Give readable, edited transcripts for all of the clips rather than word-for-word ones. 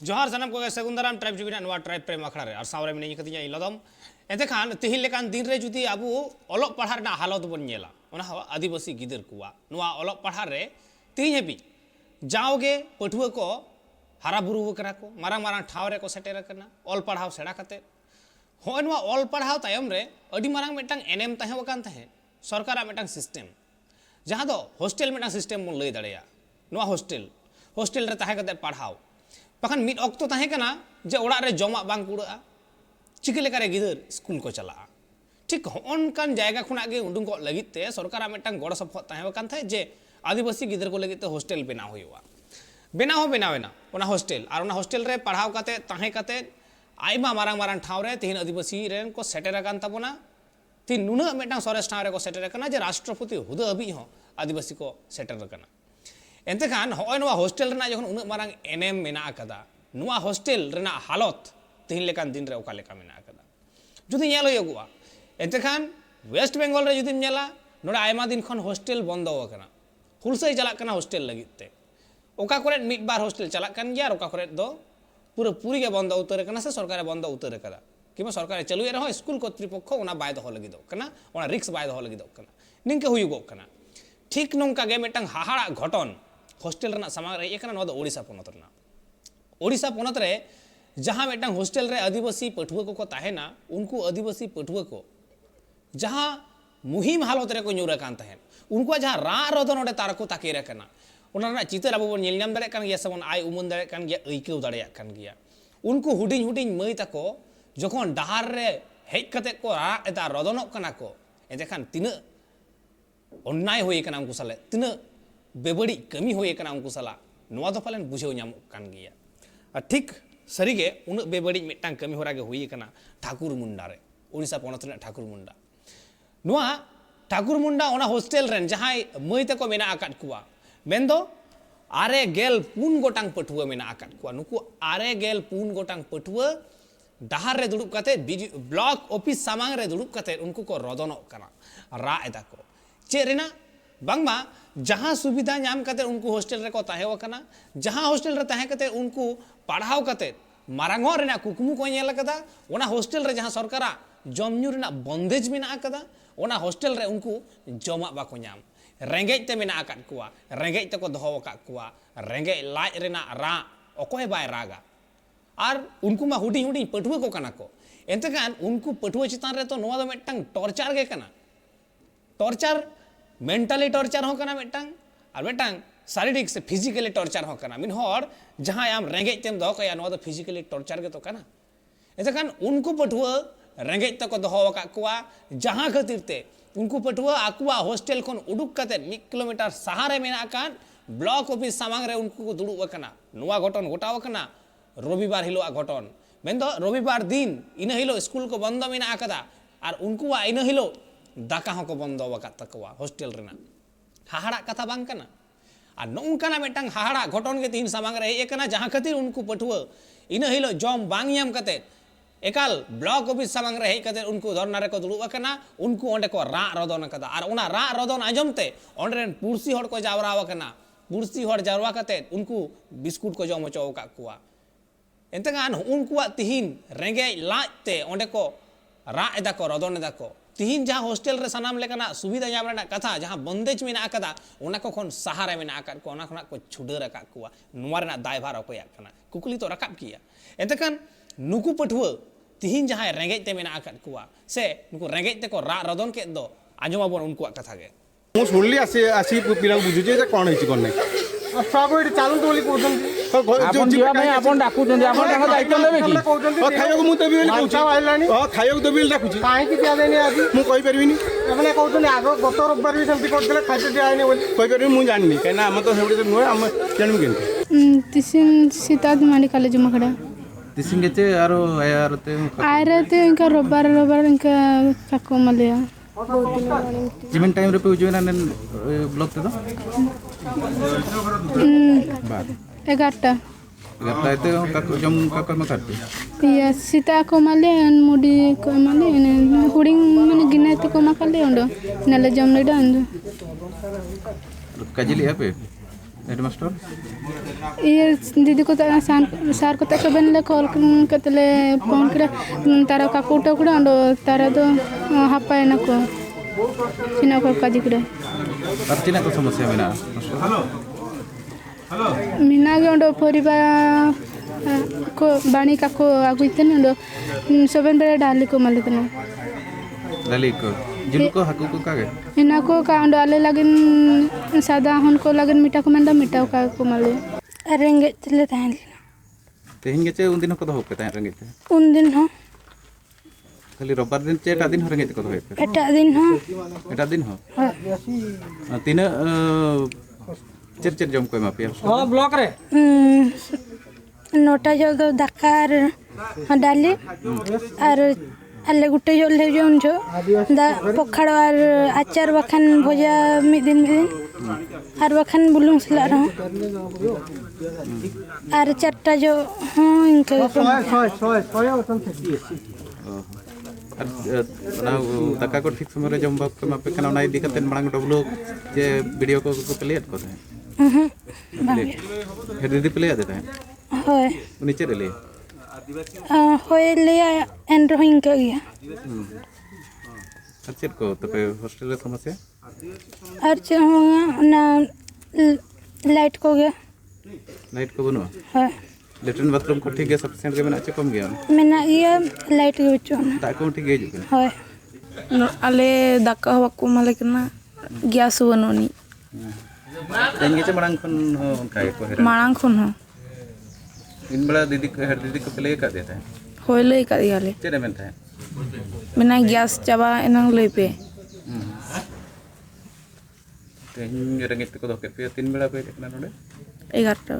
जोहार सनम को सगुंदराम ट्राइब जुबिना नवा ट्राइब प्रेम अखड़ा रे और सावरे मिनी कतिया इलदम एते खान तिहिल लेकान दिन रे जुदी अबु ओलोक पढ़ार ना हालत बन नेला ओना आदिवासी गिदर कुआ नवा ओलोक पढ़ार रे तिहि हेबी जाओगे पठुआ को हारा बुरु करा को मारांग मारांग ठाव रे को सेटेर कना ऑल पढ़ाव सेड़ा कते होय नवा ऑल पढ़ाव तायम रे अडी मारांग मेटांग एनएम ताहे वकान ताहे सरकार मेटांग सिस्टम जहां दो हॉस्टल मेटांग सिस्टम बन लई दाड़ेया नवा हॉस्टल रे ताहे कते पढ़ाव पाखान मिद अक्तो ताहे कना जे ओड़ा रे जमा बांग कुड़ा चिके लेका रे गिदर स्कूल को चला ठीक होनकान जायगा खुना गे उडुंग को लगित ते सरकार मेटांग गड़ सफत ताहे वकान थाहे जे आदिवासी गिदर को लगित ते हॉस्टल बनाव हुआ बनाव हो बनावेना ओना हॉस्टल और ओना हॉस्टल रे पढ़ाव काते ताहे काते आइमा मारांग मारांग ठाव रे तिहिन आदिवासी रेन को सेटेर कान ताबोना ती नुना मेटांग सरेस ठाव रे को सेटेर कना जे राष्ट्रपति हुदा अबी हो आदिवासी को सेटेर कना एनते खान होय नवा हॉस्टल रेना जखन उना मारांग एनएम मेना आकदा नवा हॉस्टल रेना हालत तिहिन लेकान दिन रे ओका लेका मेना आकदा जुदी नेल होयगुआ एनते खान वेस्ट बंगाल रे जुदी नेला नोडा आयमा दिन खन हॉस्टल बंद होकना हुलसई चला कना हॉस्टल लगित ते ओका करे मिद बार हॉस्टल चला कन गया ओका करे दो पूरी के बंद उतर कना से सरकार बंद उतर कदा किमा सरकार चालू रहो स्कूल कर्तृपक्ष ओना बाय दो लगी दो कना ओना रिक्स बाय दो लगी दो कना निंके हुयुगो कना ठीक नोंका गे मेटांग हाहाड़ा घटन हॉस्टल रेना समाग रे एकना नोदा ओडिशा पोनत रेना ओडिशा पोनत रे जहां मेटांग हॉस्टल रे आदिवासी पठुआ को ताहेना उनको आदिवासी पठुआ को जहां मुहिम हालत रे को न्यूरा कान ताहेन उनको जहां रा रदन ओडे तार को ताकेरे कना ओना ना चितर अब बन नेल नाम दाड़े कान गया सबन आय उमन दाड़े कान गया ऐकौ दाड़े कान गया उनको हुडिंग हुडिंग मई ताको जखन डहार रे हेज कते को रा एता रदनक कना को एदेखान तिना अन्याय होय कना उनको साले तिना बेबड़ी कमी होय कना उनको साला नवा दो पालन बुझेव नाम कान गया और ठीक सरीगे उन बेबड़ी मिटांग कमी होरा गे होय कना ठाकुर मुंडा रे ओडिशा पोनत रे ठाकुर मुंडा नवा ठाकुर मुंडा ओना हॉस्टल रेन जहाय मई तको मेना आकाट कुआ मेंदो आरे गेल पुन गोटांग पठुआ मेना आकाट कुआ नुकु आरे गेल पुन गोटांग पठुआ डहार रे दुड़ुब काते ब्लॉक ऑफिस सामांग रे दुड़ुब काते उनको को रदनक कना रा एदा को चे रेना बांगमा जहां सुविधा नाम काते उनको हॉस्टल रे को ताहे वकना जहां हॉस्टल रे ताहे काते उनको पढ़ाव काते मारांगो रेना कुकुमु को नेल कदा ओना हॉस्टल रे जहां सरकारा जमन्यू रेना बंदेज मेना कदा ओना हॉस्टल रे उनको जमा बाको नाम रेंगेज ते मेना आकाट कुआ रेंगेज ते को दोहो वका कुआ रेंगेज लाज रेना रा अकोय बाय रागा और उनको मा हुडी हुडी पठुआ को कना को एनते कान उनको पठुआ चितान रे तो नोवा दो मेटांग टॉर्चर गे कना टॉर्चर मेंटली टॉर्चर हो कना मेटांग और मेटांग शारीरिक से फिजिकली टॉर्चर हो कना मिन हर जहां आम रेंगेज तेम दो कया नोवा दो फिजिकली टॉर्चर गे तो कना एते कान उनको पठुआ रेंगेज तक दोहो वका कुआ जहां खातिर ते उनको पठुआ आकुआ हॉस्टल खन उडुक कते 1 किलोमीटर सहारे मेना कान ब्लॉक ऑफिस सामांग रे उनको दुड़ुब वकना नोवा घटन घटाव वकना रविवार हिलो घटन मेंदो रविवार दिन इन हिलो स्कूल को बंद मेना आकदा और उनको इन हिलो दाका हो को बंद वका तकवा हॉस्टल रेना हाहाड़ा कथा बांग कना और नोंकाना मेटांग हाहाड़ा घटन के तीन सामांग रे एकना जहां खातिर उनको पठुआ इन हिलो जम बांग याम कते एकाल ब्लॉक ऑफिस सामांग रे हेज कते उनको धरना रे को दुड़ुब वकना उनको ओंडे को रा रदन कदा और ओना रा रदन आजमते ओंडरेन पुरसी हड़ को जावरा वकना पुरसी हड़ जावरा कते उनको बिस्कुट को जम चो का कुआ एनते गान उनको तिहिन रेंगे लाजते ओंडे को रा एदा को रदन एदा को तिहिन जहां हॉस्टल रे सनाम लेकना सुविधा नाम रेना कथा जहां बंदेज मेना आकदा ओना को खन सहारा मेना आकाद को ओना खना को छुडर आकाद कुआ नोवा रेना दायभार अकोया कना कुकुली तो रकाब किया एते कान नुकु पठुआ तिहिन जहां रेंगेज ते मेना आकाद कुआ से नुकु रेंगेज ते को रा रदन के दो आजमाबन उनको कथा गे मु सुनली आसी पिला बुझुचे जे कोन हेछि कोन नै सब एठी चालू बोली कोथन आपन जीवा भाई आपन डाकू जंदे आपन टाका दायित्व लेबे की खाइयो मु तबी बोली कहू आइलानी खाइयो तबी बोली डाकुची काहे की दिया देनी आज मु कहि परबिनी आपने कहउतन आगो गत रविवार भी सेमति करदेले खाइते दिया आइनी बोली कहि परबिनी मु जाननी कहना हम तो हेबडी तो नुय हम जानमु केन तिसिन सीताद माली कॉलेज मखड़ा तिसिंग गेते आरो आयरते आयरते इनका रविवार इनका काको मलिया जिमेन टाइम रे पे ना ब्लॉक ते तो 11टा गताते काको जम काको म करते या सीता को माले मुडी को माले हुडिंग माने गिनाते को माकाले ओंडो नले जमनेडा अंदो कजली पे हेडमास्टर ये दीदी को सार को सबन ले कॉल कतले फोन करे तारा काकू टकड़ा अंडो तारा दो हापाय ना को सिना को काजी करे और तीना को समस्या मेना मीना के अंडो परिबा को बाणी काको आगुइतन अंडो सबन बेरे डाली को मालितन डाली को जिनको हाकू को कागे इना को का अंडो आले लगिन सादा हन को लगिन मिटा को मंडा मिटा का को माले रेंगे तले तान तेहिन गे चे उन दिन को दो पे तान रंगे उन दिन हो खाली रविवार दिन चे एटा दिन हो रंगे को दो पे एटा दिन हो तीना चेर जम को मापिया हाँ ब्लॉक रे नोटा जो दो दकार डाली और अल्ले गुटे जो ले जो उन जो दा पखाड़ और आचार बखान भोजा मिद दिन और बखान बुलुंग सला रहा और चट्टा जो हाँ इनके दाका को ठीक समय जम बाप के मापे कना इदी कते मांग डबलो जे वीडियो को प्ले को है दीदी प्ले देता है होय नीचे ले होय ले एन रोइंग के गया अच्छा को तबे हॉस्टल समस्या और जो ना लाइट को गया लाइट को बनो हाँ लेट्रिन बाथरूम को ठीक है सफिशिएंट के मेना कम गया मेना ये लाइट के बच्चों ता को ठीक है जुके हाँ आले दाका हवाको माले कना गैस बनोनी तेंगे चे मांग खन उनका को हेरा मांग खन हो इन बड़ा दीदी को हर दीदी को प्ले कर देता है होइले का दियाले चेरे में था मेना गैस चाबा एनंग लई पे तेन रंगे को दो के पे 3 बेला पे देखना नोडे 11 टा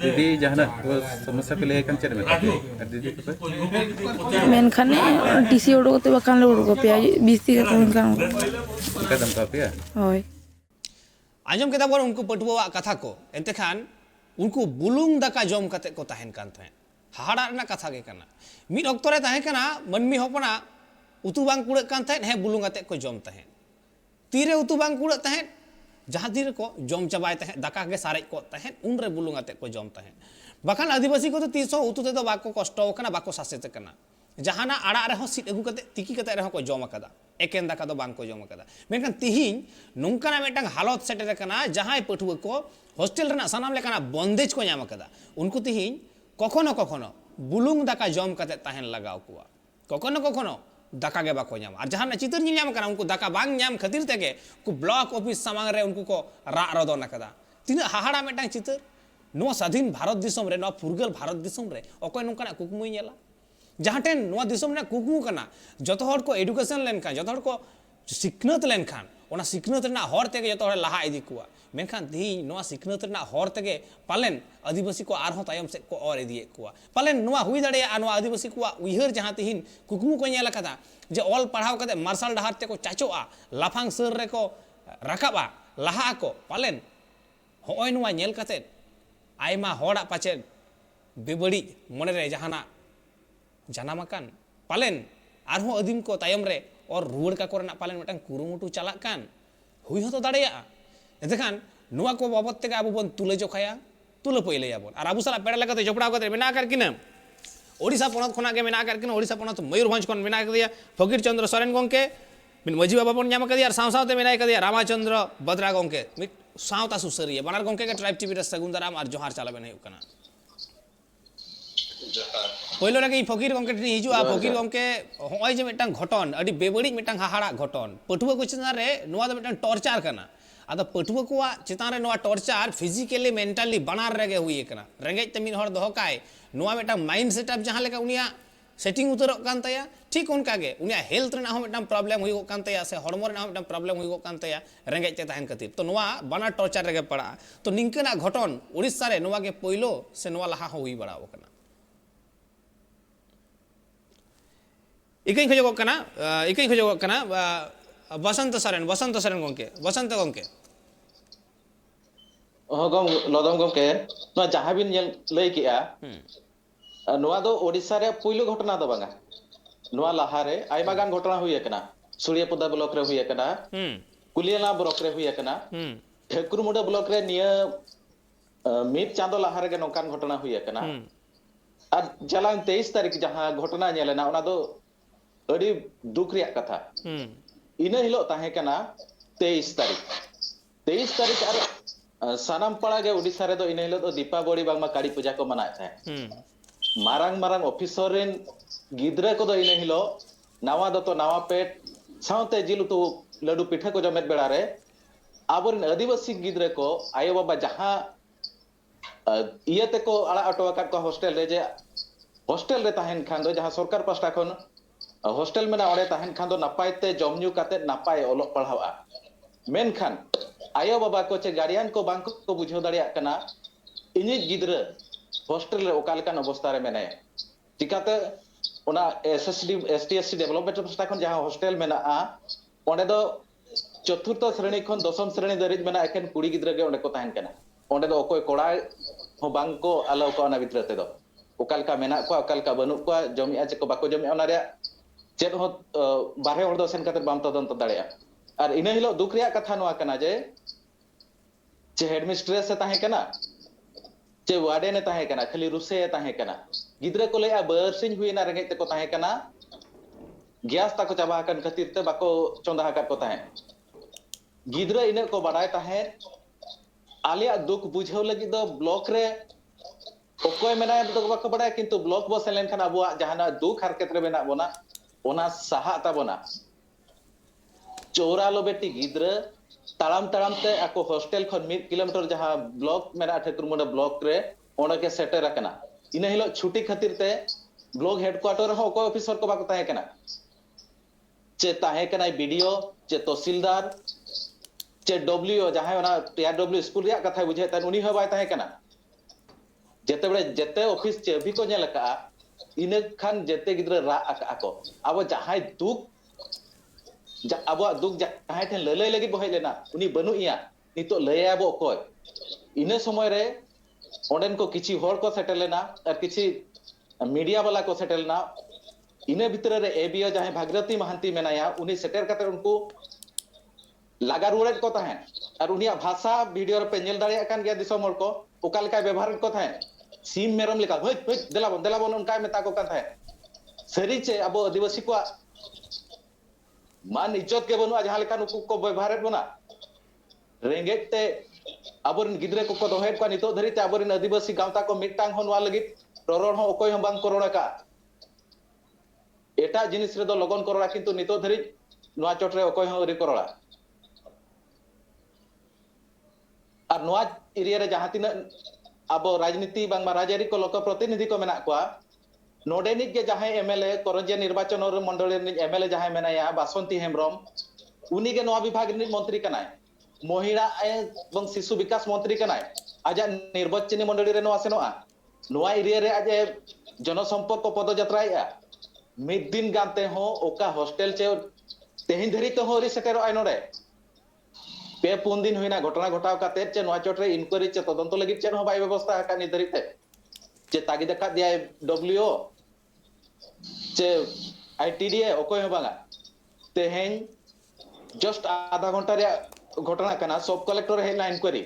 दीदी जहां को समस्या पे ले कन चेरे में हर दीदी को पे मेन खाने टीसी ओडोते बकान ले ओडो पे 20 टी का मेन खान का दम का पे होय आजम केता बोल उनको पटुआ कथा को एंते खान उनको बुलुंग दाका जम कते को तहन कान थे हाड़ा ना कथा के कना मिद ऑक्तो रे तहे कना मनमी होपना उतु बांग कुड़ कान थे हे बुलुंग अते को जम तहे तीरे उतु बांग कुड़ तहे जहाँ तीर को जम चबाय तहे दाका के सारे को तहे उन रे बुलुंग अते को जम तहे बखान आदिवासी को तो 300 उतु ते तो बाको कष्ट कना बाको सासेत कना जहाना आड़ा रे हो सीट अगु कते तिकी कते रे को जम कदा एकेन दाका दो बांग को जम कदा मेनखान तिहिन नोंकाना मेटांग हालत सेटर कना जहां पठुआ को हॉस्टेल रेना सानाम लेकाना बंदेज को नाम कदा उनको तिहिन कखनो कखनो बुलुंग दाका जम कते तहन लगाव कुआ कखनो कखनो दाका के बाको नाम और जहां चितर नाम कना उनको दाका बांग नाम खातिर तेगे को ब्लॉक ऑफिस सामांग रे उनको को रा रदो ना कदा तीन हाहाड़ा मेटांग चितर नो स्वाधीन भारत दिसम रे नो फुरगल भारत दिसम रे अकोय नोंकाना कुकमुई नेला जहाँ टेन नो दिसम ने कुकमु कना जतो हर को एडुकेशन लेन खान जतो हर को सिखनत लेन खान ओना सिखनत ना हर तेगे जतो हर लहा इदी कुआ मेनखान दी नो सिखनत ना हर तेगे पालेन आदिवासी को आरहो तायम से को और इदी कुआ पालेन नो हुई दड़े नो आदिवासी को उइहर जहाँ तिहिन कुकमु को नेला कदा जे ऑल पढ़ाव कते मार्शल डहार ते को चाचोआ लाफांग सर रे को रकाबा लहा को पालेन होय नो नेल कते आयमा होड़ा पाचे बेबड़ी मने रे जहाना जानामाकान पालेन आरहो अदीम को तायम रे और रुवड़ का कोरना पालेन मिटांग कुरुमुटु चलाक कान हुई हो तो दाड़ेया एतेखान नुआ को बाबत तेगे आबो बन तुले जोखाया तुले पइलेया बन और आबो साला पेड़ा लगाते जोपड़ा करते मेना कर किना ओडिसा पोनत खना के मेना कर किना ओडिसा पोनत मयूरभंज कोन मेना कर दिया फकीर चंद्र सोरेन गोंके मिन मजी बाबा बन नाम कर दिया साव सावते मेना कर दिया रामाचंद्र बद्रा गोंके मिट सावता सुसरिया बनार गोंके के ट्राइब टीवी रे सगुंदराम और जोहार चालाबेन हुई कना पहले लगे फकीर गंके हिजुआ फकीर गंके होय जे मिटांग घटन अडी बेबड़ी मिटांग हाहाड़ा घटन पटुआ को चितान रे नोआ दो मिटांग टॉर्चर कना आदा पटुआ को चितान रे नोआ टॉर्चर फिजिकली मेंटली बनार रेगे हुई कना रेंगेज ते मिन हर दो काय नोआ मिटांग माइंड सेटअप जहां लेका उनिया सेटिंग उतर कान तया ठीक उनका गे उनिया हेल्थ रे ना हो मिटांग प्रॉब्लम हुई कान तया से हॉर्मोन रे ना हो मिटांग प्रॉब्लम हुई कान तया रेंगेज ते तहन खातिर तो नोआ बना टॉर्चर रेगे पड़ा तो निंकना घटन उड़ीसा रे नोआ के पहिलो से नोआ लहा हुई बड़ाव कना इकई खोजो कना बसंत सरेन गोंके बसंत गोंके गम लदम गमके नो जहां बिन लई किया नोआ दो ओडिसा रे पुइलो घटना दो बांगा नोआ लहा रे आइमा गान घटना हुई एकना सुड़ियापदा ब्लॉक रे हुई एकना कुलियाला ब्लॉक रे हुई एकना ઠેકુરमुड़ा ब्लॉक रे निया मित चांदो लाहा रे नौकान घटना हुई है और चलान 23 तारीख जहां घटना नेलेना ओना दो अड़ी दुख रिया कथा इना हिलो ताहे कना 23 तारीख और सानाम पड़ा गे उड़ीसा रे दो इना हिलो तो दीपावली बांगमा काली पूजा को मनाए थे मारांग मारांग ऑफिसर रेन गिद्रे को दो इना हिलो नावा दो तो नावा पेट साउते जिलु तो लड्डू पिठा को जमेत बेड़ा रे आबोरिन आदिवासी गिद्रे को आयो बाबा जहां इयते को आड़ा अटवा का हॉस्टल रे जे हॉस्टल रे ताहेन खान दो जहां सरकार पास्टा खन हॉस्टल में ना ओडे ताहेन खान दो नापायते जमन्यू काते नापाय ओलो पढ़ावा मेन खान आयो बाबा को चे गार्डियन को बांक को बुझो दाड़िया कना इनि गिद्रे हॉस्टल रे ओकालकान अवस्था रे मेने चिकाते ओना एसटीएससी डेवलपमेंट पास्टा खन जहां हॉस्टल मेना आ ओडे दो चतुर्थ श्रेणी खन दशम श्रेणी दरिज मेना एकेन कुड़ी गिद्रे गे ओडे को ताहेन कना ओडे दो ओकोय कोड़ा हो बांको आलो को ना भितर ते दो ओकालका मेना को ओकालका बनु को जमिया चे को बाको जमिया ओना रे चेद हो बारहे हर दो सेन काते बाम तदंत दाड़िया और इना हिलो दुख रिया कथा नोआ कना जे हेडमिस्ट्रेस से ताहे कना चे वार्डे ने ताहे कना खाली रुसे ताहे कना गिद्रे को ले बरसिन हुईना रेंगे ते को ताहे कना गैस ताको चाबा कन खातिर ते बाको चोंदा का को ताहे गिद्रे इने को बड़ाय ताहे आलिया दुख बुझाव लगी दो ब्लॉक रे ओकोय मेना तो बाको बड़ाय किंतु ब्लॉक बस लेन खान अबुआ जहाना दुख हरकत रे मेना बोना ओना साहा ताबोना चौरालो बेटी गिद्रे तालाम तालाम ते आको हॉस्टल खन 1 किलोमीटर जहां ब्लॉक मेना ठेकुरमुड़ा ब्लॉक रे ओना के सेटर रखना इने हिलो छुट्टी खातिर ते ब्लॉक हेडक्वार्टर हो को ऑफिसर को बाको ताहे कना चे ताहे कना वीडियो चे तहसीलदार चे डब्ल्यू जहां ओना टीआरडब्ल्यू स्कूल रिया कथा बुझे तन उनी हो बाय ताहे कना जेते बड़े जेते ऑफिस चे भी को नेल का इने खान जेते गिद्रे रा आको अब जहां दुख अब दुख जहां ठेन ललय लगी बहय लेना उनी बनु इया नितो लया बो कोय इने समय रे ओंडेन को किछि होर को सेटल लेना और किछि मीडिया वाला को सेटल ना इने भीतर रे एबीओ जहां भागीरथी महांती मेनाया उनी सेटर करते उनको लगा रुड़े को ताहे और उनिया भाषा वीडियो रे पे नेल दाड़िया कान गया दिसम हर को ओकालका व्यवहार को ताहे सीम मेरम लेका होय होय देलाबन उनका मेता को ताहे सरी चे अब आदिवासी को मान इज्जत के बनुआ जहां लेका नुकु को व्यवहार बना रेंगेट ते अबोरिन गिद्रे को दोहेट को नितो धरी ते अबोरिन आदिवासी गांवता को मिटांग होनवा लगी रोरोण हो ओकोय हम बांग करोड़ा का एटा जिनिस रे दो लगन करोड़ा किंतु नितो धरी नोआ चोटरे ओकोय हो रि करोड़ा और नोआ एरिया रे जहां तिना अब राजनीति बांगमा राजयारी को लोक प्रतिनिधि को मेना कोआ नोडेनिक के जहां एमएलए करंजिया निर्वाचन मंडल एमएलए जहां मेनाया बासंती हेमब्रम उनी के नोआ विभाग मंत्री कनाय महिला एवं शिशु विकास मंत्री कनाय आज निर्वाचन मंडल रे नोआ सेनोआ नोआ एरिया रे आज जनसंपर्क पदयात्राया मिद दिन गाते हो ओका हॉस्टल चे तेहिन धरी तो हो रि सेटेरो आय नोडे पे 4 दिन होइना घटना घटाव काते चे नोआ चोट रे इनक्वायरी चे तदंत लगी चे हो बाय व्यवस्था का निर्धारित चे तागी देखा दिया डब्ल्यूओ चे आईटीडीए ओकोय हो बांगा तेहेन जस्ट आधा घंटा रे घटना कना सब कलेक्टर हेला इनक्वायरी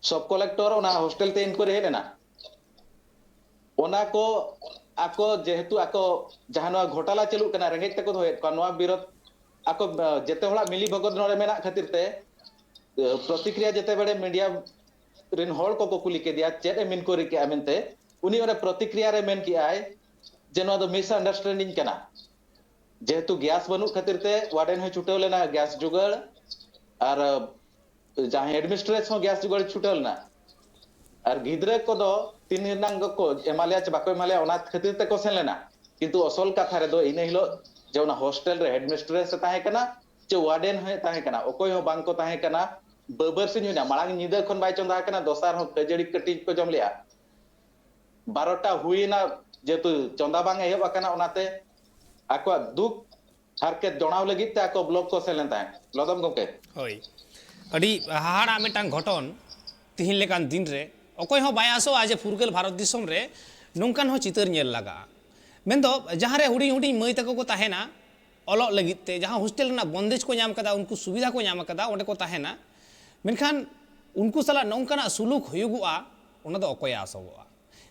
सब कलेक्टर ओना हॉस्टल ते इनक्वायरी हेलेना ओना को आको जेहेतु आको जहां घोटाला चलू कना रेंगेज तक होय कनवा विरोध आको जेते होला मिली भगत नरे मेना खातिर ते प्रतिक्रिया जेते बड़े मीडिया रिन होल को कुली के दिया चेट एमिन कोरी के आमेनते उनी ओरे प्रतिक्रिया रे मेन की आय जेनो दो मिस अंडरस्टैंडिंग कना जेहेतु गैस बनु खातिर ते वार्डन हो छुटेव लेना गैस जुगाड़ और जहां एडमिनिस्ट्रेशन गैस जुगाड़ छुटेव ना और गिद्रे को दो 3 नांग को एमालिया च बाको एमालिया ओना खातिर ते को सेन लेना किंतु असल कथा रे दो इने हिलो जेना हॉस्टल रे एडमिनिस्ट्रेशन ताहे कना चे वार्डन है ताहे कना ओकोय हो बांग को ताहे कना बबर सिन हुना मांग निदा खन बाय चंदा कना दोसार हो कजड़ी कटिज को जम लिया 12टा हुईना जेतु चंदा बांग एहब कना ओनाते आको दुख हरके जणाव लगी ते आको ब्लॉक को सेलन ताहे लदम गोके होय अडी हाहाड़ा मिटांग घटन तिहिन लेकान दिन रे ओकोय हो बायासो आज फुरगल भारत दिसम रे नोंकान हो चितर नेल लगा मेंदो जहां रे हुडी हुडी मई तक को ताहेना ओलो लगित ते जहां हॉस्टल ना बंदेज को नाम कदा उनको सुविधा को नाम कदा ओंडे को ताहेना मेनखान उनको साला नौकाना सुलूक हुयुगुआ उना दो अकोय आसोगुआ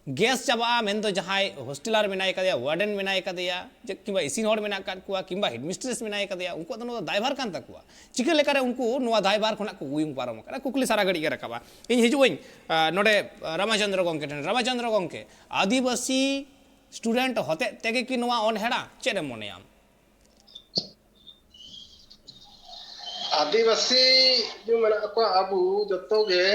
गैस चाबा मेन तो जहां हॉस्टेलर मेनाय कदिया वार्डन मेनाय कदिया किंबा इसिन हॉर मेना काट कुआ किंबा हेडमिस्ट्रेस मेनाय कदिया उनको तो दायभार कान तकुआ चिका लेकारे उनको नोआ दायभार खना को गुयुम पारम करा कुकली सारा गड़ी रकाबा इन हिजुइन नोडे रामचंद्र गंके रामचंद्र गंके आदिवासी स्टूडेंट होते तेगे कि नोआ अनहेड़ा चेरे मोनेयाम आदिवासी जो मेरा को अबू जतो गे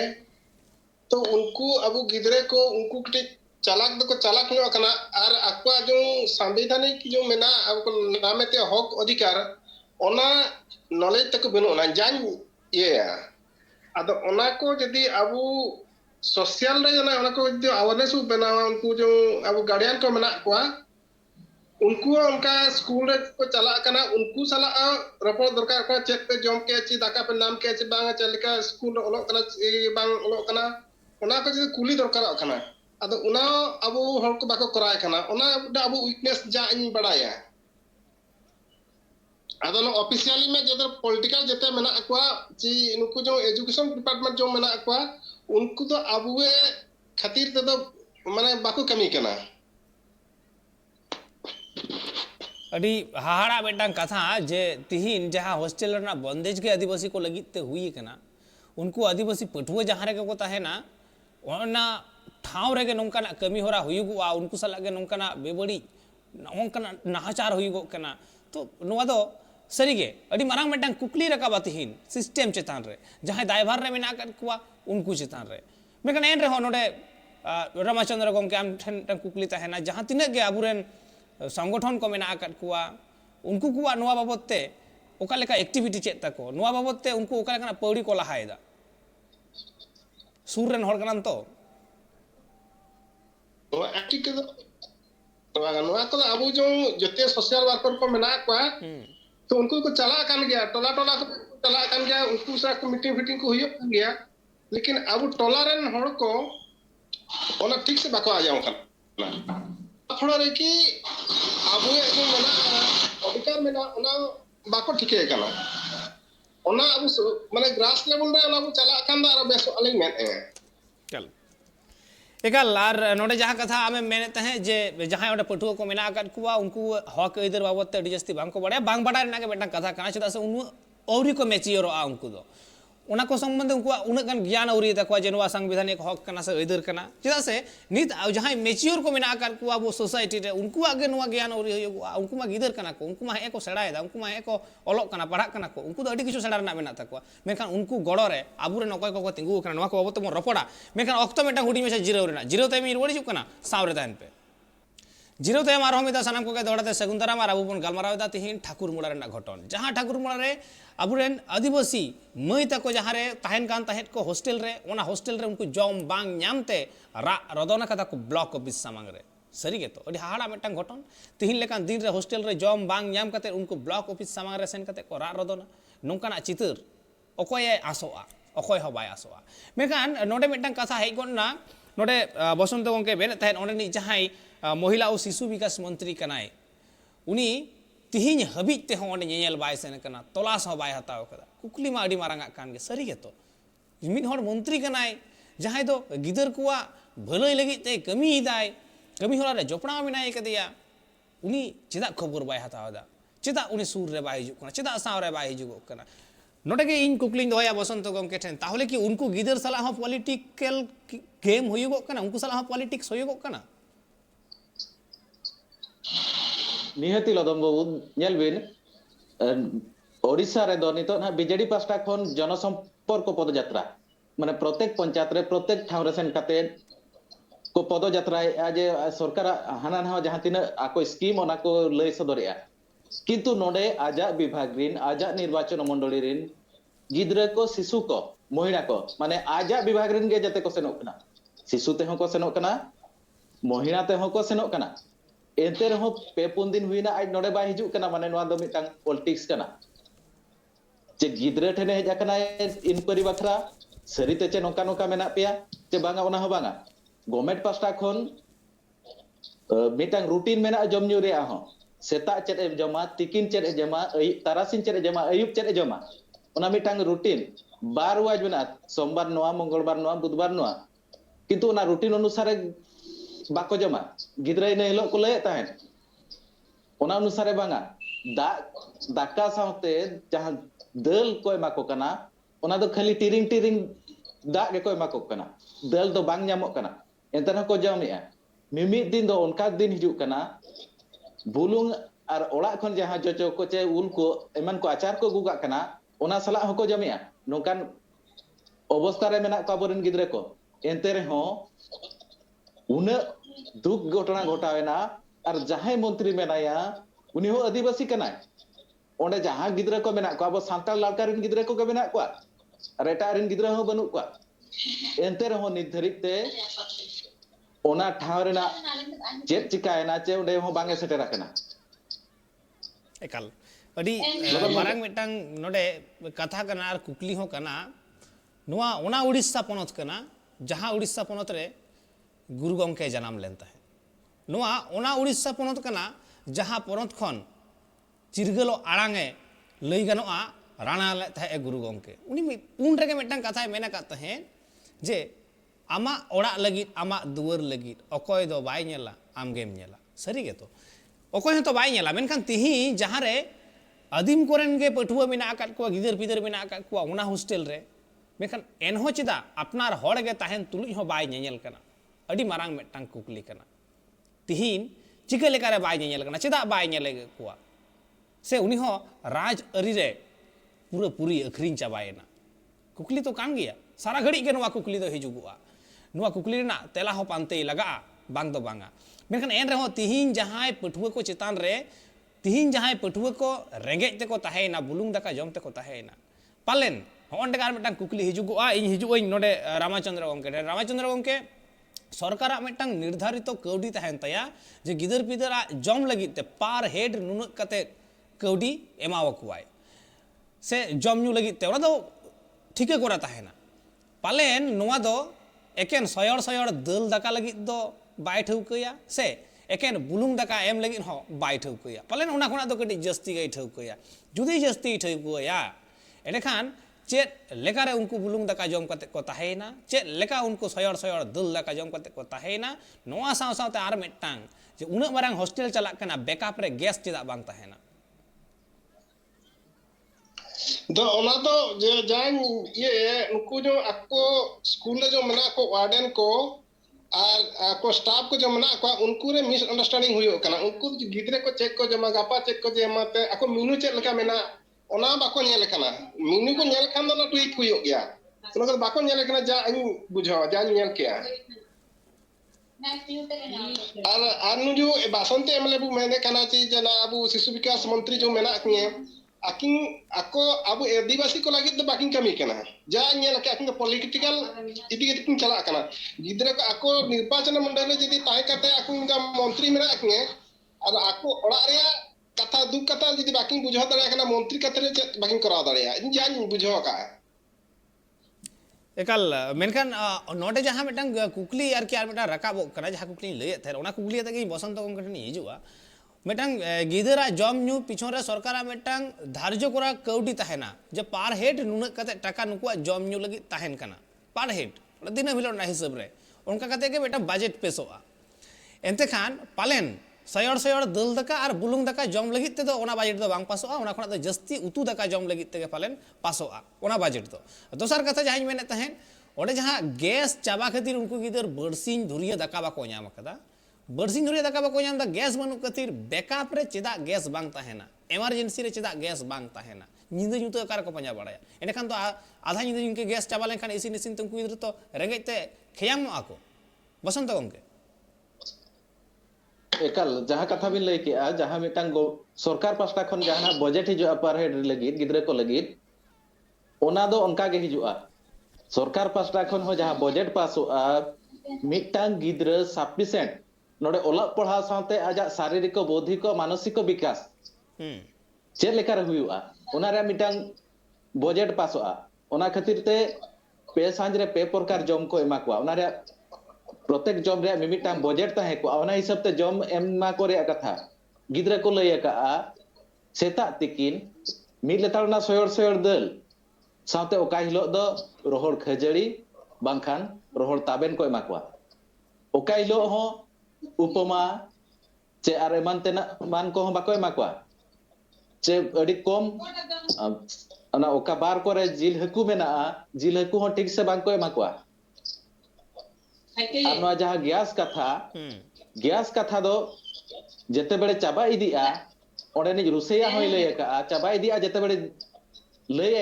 तो उनको अबू गिदरे को उनको कटी चालाक दो को चालाक नो कना और अक्वा जो संवैधानिक जो मेना अब नामेते हक अधिकार ओना नॉलेज तक बनो ना जान ये अद ओना को यदि अबू सोशल रे ना ओना को जो अवेयरनेस बना उनको जो अबू गार्डियन को मेना को उनको उनका स्कूल रे को चला कना उनको सला रपो दरकार को चेक पे जम के ची दाका पे नाम के ची बांग चलिका स्कूल ओलो कना बांग ओलो कना ओना को जदि कुली दरकार कना अद उना अबो हर को बाको कराय कना ओना अबो वीकनेस जा इन बड़ाया अद नो ऑफिशियली में जदर पॉलिटिकल जते मेना अक्वा ची उनको जो एजुकेशन डिपार्टमेंट जो मेना अक्वा उनको तो अबुए खातिर ते तो माने बाको कमी कना अड़ी हाहाड़ा बेटांग कथा जे तिहिन जहाँ हॉस्टेल रना बंदेज के आदिवासी को लगी ते हुई कना उनको आदिवासी पटुआ जहाँ रे को ताहेना ओना ठाव रे के नोंकाना कमी होरा हुयुगुआ उनको सला के नोंकाना बेबड़ी नोंकाना नाहाचार हुयुगो कना तो नोवा दो सरीगे अड़ी मारांग बेटांग कुकली रकाबा तिहिन सिस्टम चेतान रे जहाँ दायभार रे मेना कर कुआ उनको चेतान रे मेकन एन रे हो नोडे रामचंद्र गंके आम ठन कुकली ताहेना जहाँ तिने के आबुरेन संगठन को मेना आकात कुआ उनको कुआ नोआ बाबते ओका लेका एक्टिविटी चेत तको नोआ बाबते उनको ओका लेका पौड़ी को लहायदा सूर रेन हर कनान तो नोआ एक्टिव के नोआ को अबो जो जते सोशल वर्कर को मेना कुआ तो उनको को चला कान गया टोला टोला को चला कान गया उनको सा को मीटिंग फिटिंग को हुयो गया लेकिन अब टोला रेन हर को ओना ठीक से बाको आ जाओ कना थोड़ा रे कि आबू जो मेना अधिकार मेना ओना बाको ठिके कना ओना आबू माने ग्रास लेवल रे ओना चला कान दा बेस अलिंग में चल एकाल आर नोडे जहाँ कथा आमे मेने तहे जे जहाँ ओडे पटुआ को मेना आकात कुआ उनको हक इधर बाबते अडी जस्ती बांको बड़े बांग बड़ा ना के बेटा कथा कना चदा से उनु औरी को मेचियोरो आ उनको दो उना को संबंध उनको उन गन ज्ञान औरी तकवा जे नोआ संवैधानिक हक कना से इधर कना चदा से नित जहाँ मेचियोर को मेना आकात कुआ वो सोसाइटी रे उनको आगे नोआ ज्ञान औरी होयो उनको मा गिदर कना को उनको मा एको सेड़ायदा उनको मा एको ओलोक कना पढ़ा कना को उनको तो अडी किछु सेड़ा रना मेना तकवा मेखान उनको गड़ो रे आबुरे नकय को तिंगु कना नोआ को बाबते मो रपड़ा मेखान ऑक्टो मेटा हुडी में से जीरो रेना जीरो ते मी रुवड़ी छु कना सावरे तान पे जीरो ते मार हमिदा सनम को के दौड़ाते सगुंदरा मार आबु बन गलमारावदा तिहिन ठाकुर मुड़ा रेना घटन जहां ठाकुर मुड़ा रे आबुरेन आदिवासी मई तको जहां रे ताहेन कान ताहेत को हॉस्टेल रे ओना हॉस्टेल रे उनको जॉम बांग न्यामते रदना कथा को ब्लॉक ऑफिस सामंग रे सरी गे तो अडी हाड़ा मेटंग घटन तिहिन लेकान दिन रे हॉस्टेल रे जॉम बांग न्याम कते उनको ब्लॉक ऑफिस सामंग रे सेन कते को रदना नोंकाना चितर अकोय आसोआ अकोय हो बाय आसोआ मेखान नोडे मेटंग कथा हेय गना नोडे बसंत गंके बेन ताहेन ओनेनी जहां महिला और शिशु विकास मंत्री कनाय उनी तिहिन हबिज ते होने नेल बाय सेन कना तलाश हो बाय हताव कदा कुकली मा अडी मारांगा कान गे सरी गे तो मिद हर मंत्री कनाय जहां दो गिदर कुआ भलई लगी ते कमी दाय कमी होला रे जोपणा मिनाय कदिया उनी चेदा खबर बाय हतावदा चेदा उनी सूर रे बाय हिजु कना चेदा साव रे बाय हिजु कना नोटे के इन कुकलिंग दोया बसंत गंके ठेन ताहले कि उनको गिदर सला हो पॉलिटिकल गेम होयुगो कना उनको सला हो पॉलिटिक्स होयुगो कना निहती लदम बाबू नेलबिन ओडिशा रे दो नितो ना बीजेडी पास्टा खन जनसंपर्क पदयात्रा माने प्रत्येक पंचायत रे प्रत्येक ठाव रे सेन काते को पदयात्रा आज सरकार हाना ना जहां तिना आको स्कीम ओना को लय सदरिया किंतु नोडे आजा विभाग रिन आजा निर्वाचन मंडली रिन गिद्रे को शिशु को महिला को माने आजा विभाग रिन गे जते को सेनो कना शिशु ते हो को सेनो कना महिला ते हो को सेनो कना एते रहो पे पुन दिन हुईना आज नोडे बाय हिजु कना माने नोआ दो मिटांग पॉलिटिक्स कना जे गिद्रे ठने हेज कना इनक्वायरी बखरा सरीते चे नोका नोका मेना पेया चे बांगा ओना हो बांगा गवर्नमेंट पास्टा खन मिटांग रूटीन मेना जमन्यू रे हो सेता चेत जमा तिकिन चेत जमा तारासिन चेत जमा अयुब चेत जमा ओना मिटांग routine bar waj mena sombar noa mongolbar noa budbar noa kintu ona rutin anusare bako joma gidra ina hilok ko lay tahen ona anusare banga daka saute jahan dal ko emako kana ona do khali tiring da ge ko emako kana dal do bang nyamok kana entar ko jomia mimit din do onka din hijuk kana bulung ar orak khon jahan jojo ko che ul ko eman ko achar ko gugak kana ona salak hoko jomia nongkan obostha re menak ko aboren gidre ko ente reho una duk gotona gotawena ar jahay montri menaya uni ho adibasi kanai onde jahan gidre ko menak ko abo santal ladka rin gidre ko menak ko ar eta rin gidre ho banu ko ente reho nit dharik te ona thaw rena jet chikaena che onde ho bange setera kana ekal adi marang mitang node katha kana ar kukli ho kana noa ona Odisha ponot kana jaha Odisha ponot re Guru Gomke janam len tahe noa ona Odisha ponot kana jaha ponot khon chirgalo arange lay ganoa rana le tahe Guru Gomke uni un rege mitang katha mena kat tahe je ama orak lagit ama duar lagit okoy do bai nyela amgem nyela sari ge to okoy ho to bai nyela menkhan tihi jaha re adim koren ge pathua mena akat ko gidar pidar mena akat ko ona hostel re mekan enho chida apnar hor ge tahen tuluj ho bai nyel kana adi marang metang kukli kana tihin chika lekare bai nyel kana chida bai nyele ko se uni ho raj ari re pura puri akhring chabaena kukli to kan gaya sara ghadi ge noa kukli do hijugua noa kukli na tela ho pante laga bang do banga mekan en reho tihin jahay pathua ko chetan re tihin jahay pathua ko rengej te ko tahena bulung daka jom te ko tahena palen hon degar metang kukli hijugua in hijuin node Ramachandra gomke सरकार मिटang निर्धारित कौडी तहन तया जे गिदर पिदरा जम लगी ते पार head नुन कते कौडी एमावकुआय से जम न्यू लगी ते ओना दो ठीक कोरा तहना पालेन नोआ दो एकेन सयड़ दल दाका लगी दो बाय ठौकया से एकेन बुलुंग दाका एम लगी हो बाय ठौकया पालेन ओना खोना दो कटी जस्ती गई ठौकया जुदी जस्ती ठौकया एनेखान चेत लेकारे उनको बुलुंग दाका जम कते को ताहेना चेत लेका उनको सयड़ दल दाका जम कते को ताहेना नोआ साव सावते आर मिटटांग जे उना मारांग हॉस्टेल चलाक कना बैकअप रे गैस चेदा बांग ताहेना तो ona do je jan ye उनको जो आपको स्कूल जो मना को वार्डन को আর को स्टाफ को जो मना को उनको रे मिस अंडरस्टैंडिंग हुयो कना उनको गिदरे को चेक को जमा गापा चेक को जे माते ako मिनु चेक लका मेना ona bako nyel kana minu ko nyel kan na tweet huyo gya ono ko bako nyel kana ja ani bujho ja nyel kya ar anu jo basante emle bu mene kana chi jana abu शिशु विकास मंत्री जो मेना knya akin ako abu adivasi ko lagi do bakin kami kana ja nyel ka akin political idiget kin chala kana gidre ko ako nirbachana mandal jodi tai kate akin ga मंत्री मेना knya ar ako ora rea kata du kata jodi bakin bujho dare kana मंत्री kata re bakin kora dare इन ja bujho ka एकल मेनखान नोडे जहां मिटang कुकली यार की यार मिटा रकाबो कना जहां कुकली लय थे ओना कुकली तक बसंत गमके ठनी हिजुआ मिटang गिदरा जम न्यू पिछों रे सरकार मिटang धार्य कोरा कौडी तहेना जे पार हेड नुन कते टाका नुकुआ जम न्यू लगी तहेन कना पार हेड दिन हिलो ना हिसाब रे उनका कते के बेटा बजट पेसोआ एंते खान पालेन सयड़ दल दाका और बुलुंग दाका जम लगी ते ओना बजट दो बांग पासोआ ओना खना दो जस्ती उतु दाका जम लगी ते पालेन पासोआ ओना बजट दो दोसर कथा जहां मेने तहेन ओडे जहां गैस चाबा खातिर उनको गिदर बरसिन धुरिया दाका बाको ᱧᱟᱢ कदा बरसिन धुरिया दाका बाको ᱧᱟᱢ दा गैस बनु खातिर बैकअप रे चेदा गैस बांग तहेना इमरजेंसी रे चेदा गैस बांग तहेना निंदा जुतो कार को पंजा बड़ाया एने खान तो आधा निंदा जिनके गैस चाबा लेखान इसिन इसिन तुमको गिदर तो रेंगेज ते खयाम आको बसंत गमके एकल जहां कथा बिन लay किया जहां मिटang सरकार पास्टा खन जहां बजट हिजुआ पर हेड लगी गिदरे को लगी ओना दो उनका के हिजुआ सरकार पास्टा खन हो जहां बजट पासोआ मिटang गिदरे सफिशिएंट नोडे ओला पढ़ा साथे आजा शारीरिक बौद्धिक मानसिक विकास चेक लेकर हुआ ओना रे मिटang बजट पासोआ ओना खातिर ते पे सांज रे पे प्रकार जम को एमा को ओना रे प्रत्येक जम रे मिमिटांग बजट ताहे को ओना हिसाब ते जम एमा को रे कथा गिदरे को लय का सेता तिकिन मिद लेतारना सयड़ दल साथे ओका हिलोग दो रोहड़ खजड़ी बांखान रोहड़ ताबेन को एमा कोआ ओका हिलोग हो उपमा चे आर एमान तेना मान को बाको एमा कोआ चे अड़ी कम ana oka bar kore jil haku mena jil haku hon ठीक से bang ko ema koa ar noa jaha gas katha do jete bele chaba idi a onde ni ruseya hoy lay ka chaba idi a jete bele lay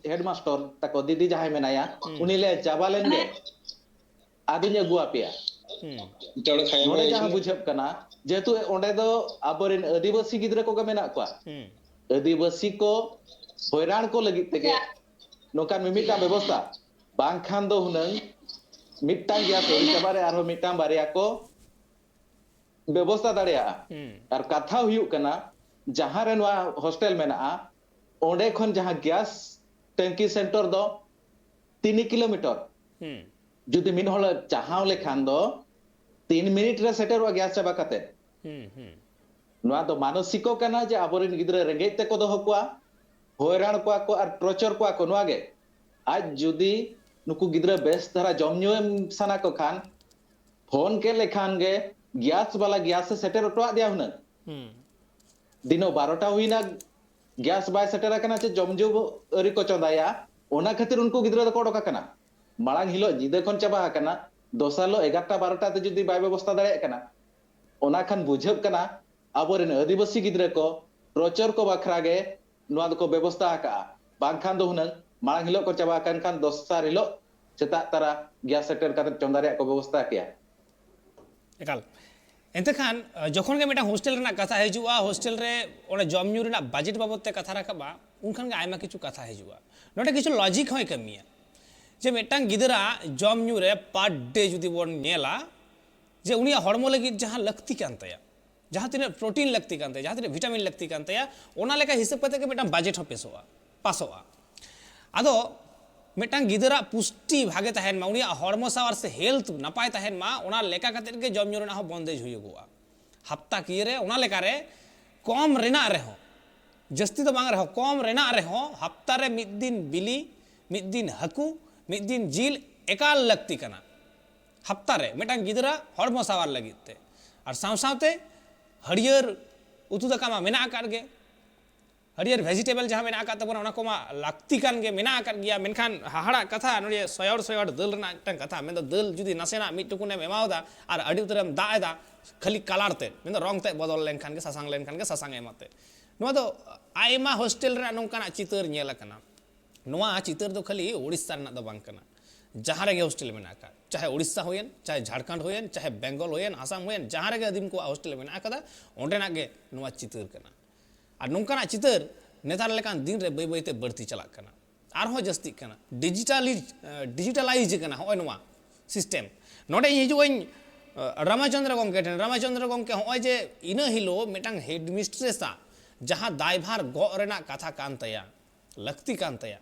headmaster tako didi jahay menaya uni le chaba len ge adunya agu apia node jaha bujhab kana jehetu onde do aborin adibasi gidra ko ga mena koa adibasi ko होइरान को लगी तेगे नोकान मिमिटा व्यवस्था बांखान दो हुनंग मिट्टां गया तो चबारे आरो मिट्टां बारिया को व्यवस्था दाड़िया और कथा हुयु कना जहां रे नवा हॉस्टल मेना ओंडे खन जहां गैस टंकी सेंटर दो 3 किलोमीटर जुदी मिन होल जहां लेखान दो 3 मिनिट रे सेटर वा गैस चबा कते नवा तो मानसिको कना जे आबोरिन गिद्रे रेंगे ते को दो हकुआ होइरान को और टॉर्चर को नवागे आज जुदी नुकु गिद्रा बेस धरा जमन्यो सना को खान फोन के लेखान गे गैस वाला गैस से सेटर टवा दिया हुन दिनो 12टा हुइना गैस बाय सेटर कना चे जमजो अरी को चंदाया ओना खातिर उनको गिद्रा को डका कना माळांग हिलो जिदे खन चबा कना दोसालो 11टा 12टा ते जुदी बाय व्यवस्था दाड़े कना ओना खान बुझब कना आबोरेन आदिवासी गिद्रा को टॉर्चर को बखरा गे नवा को व्यवस्था का बांखान दो हुनंग मांग हिलो को चबा खान दोसार हिलो सेता तारा गैस सेटर का चंदारे को व्यवस्था किया एकाल एंते खान जखन के मेटा हॉस्टल रेना कथा हेजुआ हॉस्टल रे ओने जमन्यू रेना बजट बाबत ते कथा रखबा उनखान के आयमा किछु कथा हेजुआ नोटे किछु लॉजिक होय कमिया जे मेटांग गिदरा जमन्यू रे पर डे जुदी बोन नेला जे उनिया हड़मो लगी जहां लक्ति कान तया जहाँ तीन प्रोटीन लगती कानते जहाँ तीन विटामिन लगती कानते ओना लेका हिसाब करते के मेटा बजट हो पेसोआ पासोआ आदो मेटा गिदरा पुष्टि भागे तहन मा उनिया हड़मो सावर से हेल्थ नपाय तहन मा ओना लेका खातिर के जम जोरना हो बंदेज हुयगोआ हफ्ता किए रे ओना लेका रे कम रेना रे हो जस्ती तो बांग रे हो कम रेना रे हो हफ्ता रे मिद दिन बिली मिद दिन हकू मिद दिन जिल एकाल लगती कना हफ्ता रे मेटा गिदरा हड़मो सावर लगिते और साव सावते हरियर उतु दाका मा मेना आकार गे हरियर वेजिटेबल जहाँ मेना आकार तबना ओना को मा लाक्ति कान गे मेना आकार गया मेनखान हाहाड़ा कथा नोडे सयड़ दल रना टंग कथा मेन दल जुदी नसेना मिट टुकुने एमावदा और अडी उतरम दाएदा खाली कलारते मेन रंग ते बदल लेनखान के सासांग एमाते नोआ दो आयमा हॉस्टल रे नोंकाना चितर नेल कना नोआ चितर दो खाली ओडिसा रना दो बांग कना जहाँ रे हॉस्टल मेना आकार चाहे उड़ीसा होयन चाहे झारखंड होयन चाहे बेंगल होयन आसाम होयन जहाँ रे आदिम को हॉस्टल मेना आकादा ओंडेना गे नोआ चितर कना और नोंकाना चितर नेतार लेकान दिन रे बई बईते बढ़ती चला कना आर हो जस्ती कना डिजिटलाइज कना होय नोआ सिस्टम नोडे हिजुइन रामचंद्र गंके होय जे इना हिलो मेटांग हेडमिस्ट्रेसा जहाँ दायभार गो रेना कथा कान तया लक्ति कान तया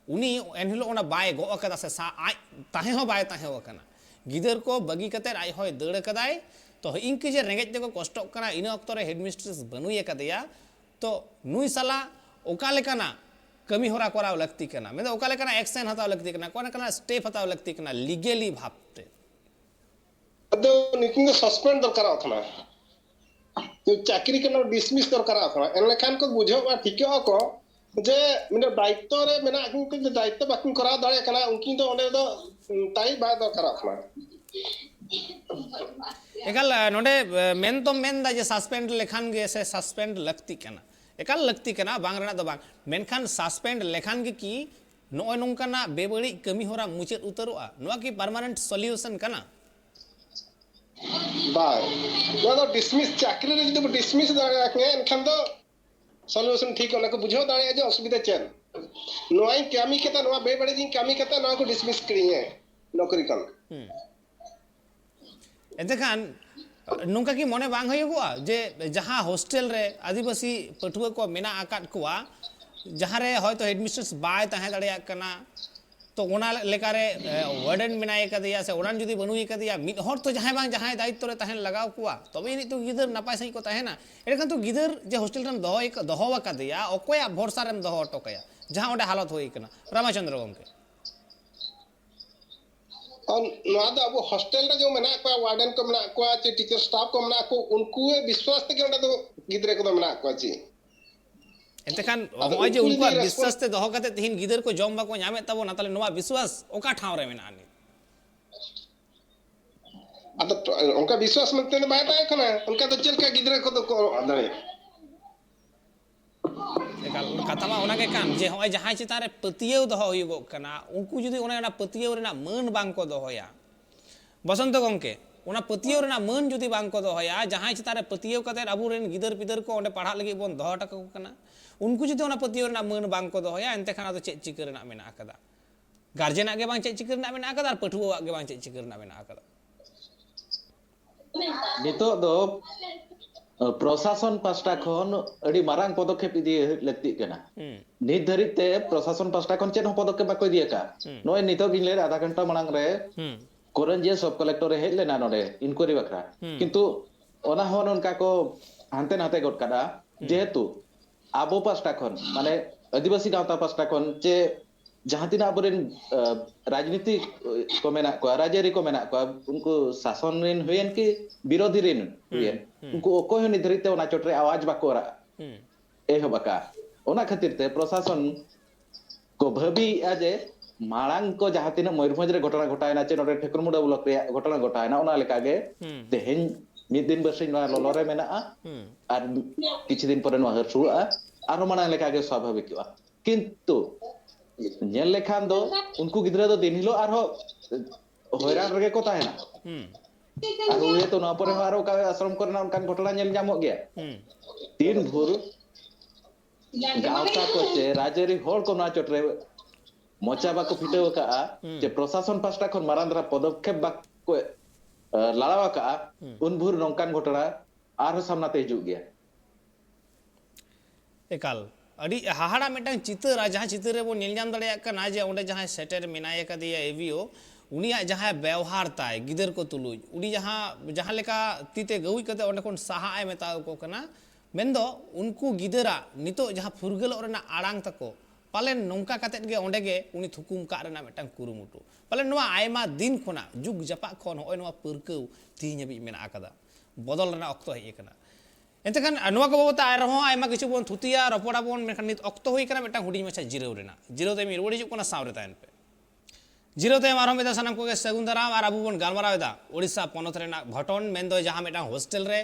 उनी एनहिलो ओना बाय गो कदा से आय ताहे हो बाय ताहे हो कना गिदर को बगी कते आय होय दड़ कदाय तो इनके जे रेंगेज देखो कष्ट कना इन अक्तो रे हेडमिस्ट्रेस बनुय कदया तो नुई साला ओका लेकाना कमी होरा कराव लगती कना मेन ओका लेकाना एक्शन हताव लगती कना कोन कना स्टेप हताव लगती कना लीगली भाबते अदो निकिंग सस्पेंड दरकार अखना तो चाकरी के डिसमिस दरकार अखना एन लेखान को बुझो ठीक को जे मेने दायित्व रे मेना उनके दायित्व बाकिन करा दाड़े कना उनकी तो ओने दो ताई बा दरकार अखना एकाल नोडे मेन तो मेन दा जे सस्पेंड लेखान गे से सस्पेंड लगती कना एकाल लगती कना बांग रेना दो बांग मेनखान सस्पेंड लेखान गे की नोय नोंकाना बेबड़ी कमी होरा मुचेत उतरोआ नोआ की परमानेंट सॉल्यूशन कना बाय नोआ दो डिसमिस चाकरी रे जदि डिसमिस दाड़े के एनखान दो सॉल्यूशन ठीक ओना को बुझो दाड़े जे असुविधा चेन नोई कामी केता नोआ बेबड़ी जी कामी केता नोआ को डिसमिस करिए नौकरी कन एतेखान नोंका की मने बांग होयगोआ जे जहाँ हॉस्टल रे आदिवासी पठुआ को मेना आकाट कोआ जहाँ रे हयतो हेडमिस्ट्रेस बाय ताहे दाड़िया कना तो ओना लेकारे वार्डन मेनाय कदिया से ओरान जुदी बनुई कदिया मिद हर तो जहां बांग जहां दायित्व रे तहन लगाव कुआ तबे नि तो गिदर नापाय सही को तहना एरकन तो गिदर जे हॉस्टल रन दहो कदिया ओकोया भरोसा रेम दहो टोकया जहां ओडे हालत होई कना रामचंद्र गमके और नवा दो अब हॉस्टल रे जो मेना को वार्डन को मेना को चे टीचर स्टाफ को मेना को उनको विश्वास ते के तो गिदरे को मेना को ची एते खान होय जे उनको विश्वास ते दहो कते तिहिन गिदर को जम बाको ᱧᱟᱢᱮ तबो ना ताले नवा विश्वास ओका ठाव रे मेना नि अब उनका विश्वास मनते बाय ताय कना उनका तो चल का गिदरे को तो दाड़े एकाल कथा मा ओना के कान जे होय जहां चिता रे पतियेव दहो हुयगो कना उनको जुदी ओना पतियेव रेना मान बांग को दहोया बसंत गंके ओना पतियेव रेना मान जुदी बांग को दहोया जहां चिता रे पतियेव कते अबु रेन गिदर पिदर को ओंडे पढ़ा लगी बोन दहो टका को कना उनको जुदी ओना पतियेव रेना मान बांग को दहोया एनते खाना तो चेक चिकर रेना मेना आकदा गार्जियन आगे बांग चेक चिकर रेना मेना आकदा और पठुआ आगे बांग चेक चिकर रेना मेना आकदा नितो दो प्रशासन पास्टा खन अड़ी मारांग पदक्षेप इदी लगती कना नित धरिते प्रशासन पास्टा खन चेन पदक्षेप बाको दिया का नय नितो गिनले आधा घंटा मांग रे कोरंजे सब कलेक्टर हे लेना नोडे इनक्वायरी बखरा किंतु ओना होन उनका को हानते नाते गट कादा जेहेतु आबो पास्टा खन माने आदिवासी गावता पास्टा खन जे जहां तिना आबरेन राजनीति को मेना को राजरी को मेना को उनको शासन रेन हुएन कि विरोधी रेन हुएन उनको कोई हो निर्धारित ओना चोटरे आवाज बाकोरा ए हबका ओना खातिर ते प्रशासन को भाबी आजे माळांग को जहां तिना मयूरभंज रे घटना घटायना चे नोडे ठेकुरमुडा ब्लॉक रे घटना घटायना ओना लेका गे तेहेन मिद दिन बरसिन ना लोलोरे मेना और किछि दिन परे नो हरसुआ आरो माना लेका गे स्वाभाविक किंतु नेल लेखान दो उनको गिदरा दो दिन हिलो आरो होयरान रगे को ताहेना आरो ये तो ना परे आरो का आश्रम करना उनकान घटना नेल जामो गया दिन भोर गावता को चे राजेरी होड़ को ना चोटरे मोचा बाको फिटेव का जे प्रशासन पास्टा खन मारांद्रा पदक्षेप बाको लालावा का उन भोर नोंकान घटना आरो सामनाते हिजु गया एकाल अड़ी हाहाड़ा मिटन चितर जहां चितर रे बो नीलजाम दड़े कना जे ओंडे जहां सेटर मेनाय कदिया एवीओ उनिया जहां व्यवहार ताय गिदर को तुलुज उडी जहां लेका तीते गउई कते ओंडे कोन साहा आय मेता को कना मेंदो उनको गिदरा नितो जहां फुरगल ओरेना आड़ांग तको पालेन नोंका कते गे ओंडे गे उनी थुकुम का रेना मिटन कुरुमुटु पालेन नवा आयमा दिन खोना जुग जपा खन होय नवा पुरकौ तीहबी मेना आकदा बदल रेना अक्तो हे कना एंतखान नुआ को बाबत आय रहो आयमा किछु बोन थुतिया रपोड़ा बोन मेखान नित अक्तो होई कना मिटन हुडी मछा जिरो रेना जिरो ते मी रुड़ी जु कोना सावरे तायन पे जिरो ते मारो मेदा सनम को के सगुन दाराम और अबु बोन गालमारावेदा ओडिसा पनत रेना घटन मेंदो जहां मिटन हॉस्टल रे